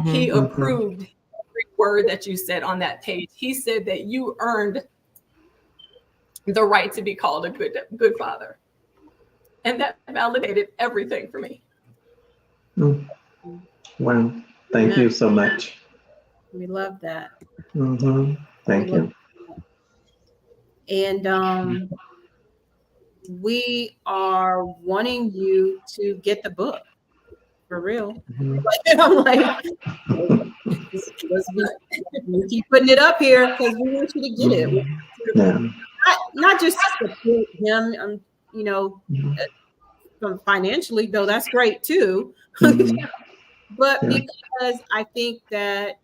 He approved every word that you said on that page. He said that you earned the right to be called a good father. And that validated everything for me. Wow. Thank you so much. We love that. Thank you. And we are wanting you to get the book for real. I'm like, we keep putting it up here because we want you to get it. Not just to support him, you know, financially, though that's great too. But because I think that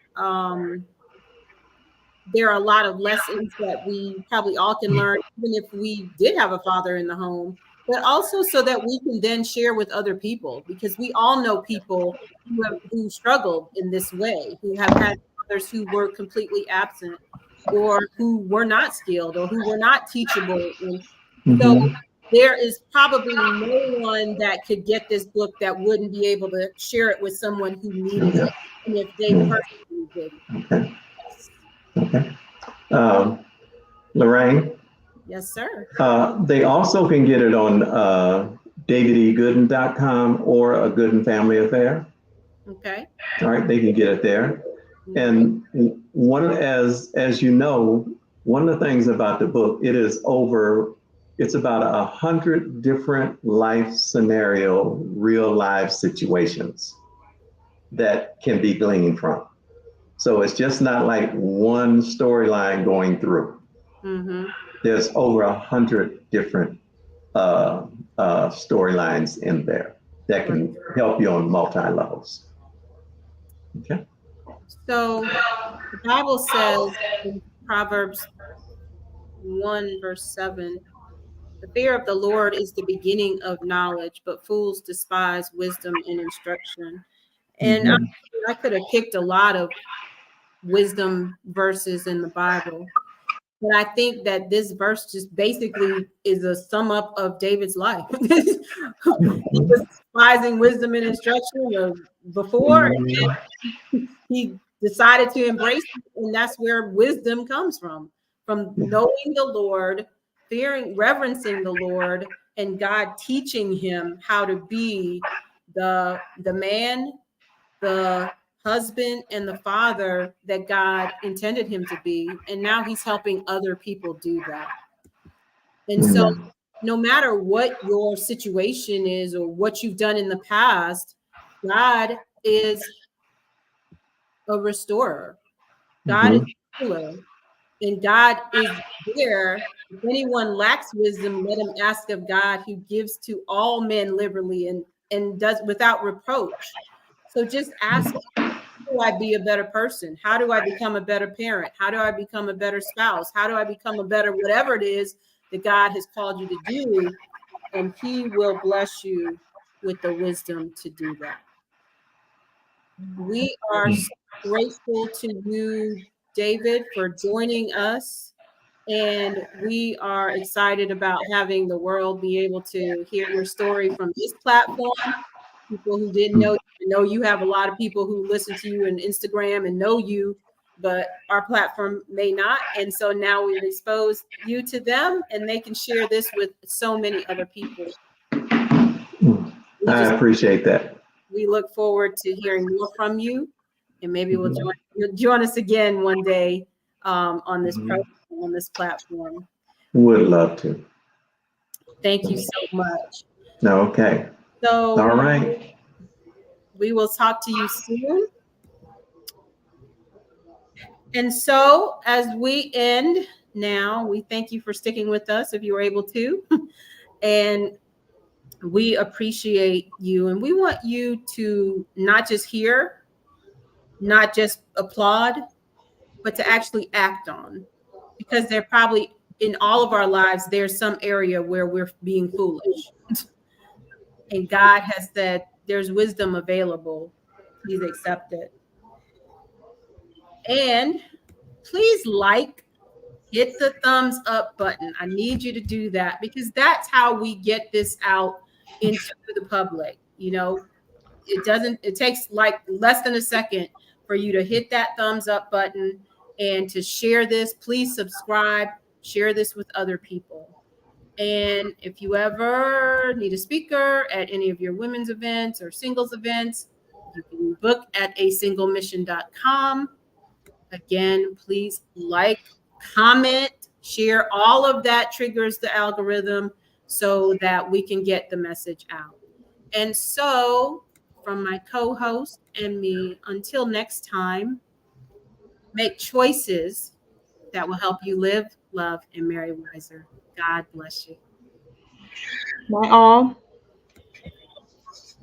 there are a lot of lessons that we probably all can learn, even if we did have a father in the home, but also so that we can then share with other people, because we all know people who struggled in this way, who have had fathers who were completely absent or who were not skilled or who were not teachable. And so there is probably no one that could get this book that wouldn't be able to share it with someone who needed it, and if they personally didn't. Okay. Lorraine? Yes, sir. They also can get it on davidgoodin.com or A Goodin Family Affair. Okay. All right, they can get it there. And as you know, one of the things about the book, it's about 100 different life scenario, real life situations that can be gleaned from. So it's just not like one storyline going through. There's over 100 different storylines in there that can help you on multi-levels. Okay. So the Bible says in Proverbs 1 verse 7, the fear of the Lord is the beginning of knowledge, but fools despise wisdom and instruction. And I could have picked a lot of wisdom verses in the Bible, but I think that this verse just basically is a sum up of David's life. He was despising wisdom and instruction before, and he decided to embrace it, and that's where wisdom comes from knowing the Lord, fearing, reverencing the Lord, and God teaching him how to be the man, the husband, and the father that God intended him to be. And now he's helping other people do that. And so no matter what your situation is or what you've done in the past, God is a restorer. God is a healer. And God is there. If anyone lacks wisdom, let him ask of God, who gives to all men liberally and does without reproach. So just ask, how do I be a better person? How do I become a better parent? How do I become a better spouse? How do I become a better whatever it is that God has called you to do? And he will bless you with the wisdom to do that. We are so grateful to you, David, for joining us. And we are excited about having the world be able to hear your story from this platform. People who didn't know you have a lot of people who listen to you on Instagram and know you, but our platform may not. And so now we've exposed you to them, and they can share this with so many other people. I appreciate that. We look forward to hearing more from you, and maybe you'll join us again one day on this program, on this platform. Would love to. Thank you so much. Okay. So, all right. We will talk to you soon. And so, as we end now, we thank you for sticking with us if you were able to. And we appreciate you. And we want you to not just hear, not just applaud, but to actually act on. Because they're probably in all of our lives, there's some area where we're being foolish. And God has said, there's wisdom available. Please accept it. And please hit the thumbs up button. I need you to do that because that's how we get this out into the public. You know, it takes like less than a second for you to hit that thumbs up button and to share this. Please subscribe, share this with other people. And if you ever need a speaker at any of your women's events or singles events, you can book at asinglemission.com. Again, please comment, share. All of that triggers the algorithm so that we can get the message out. And so, from my co-host and me, until next time, make choices that will help you live, love, and marry wiser. God bless you. Bye all.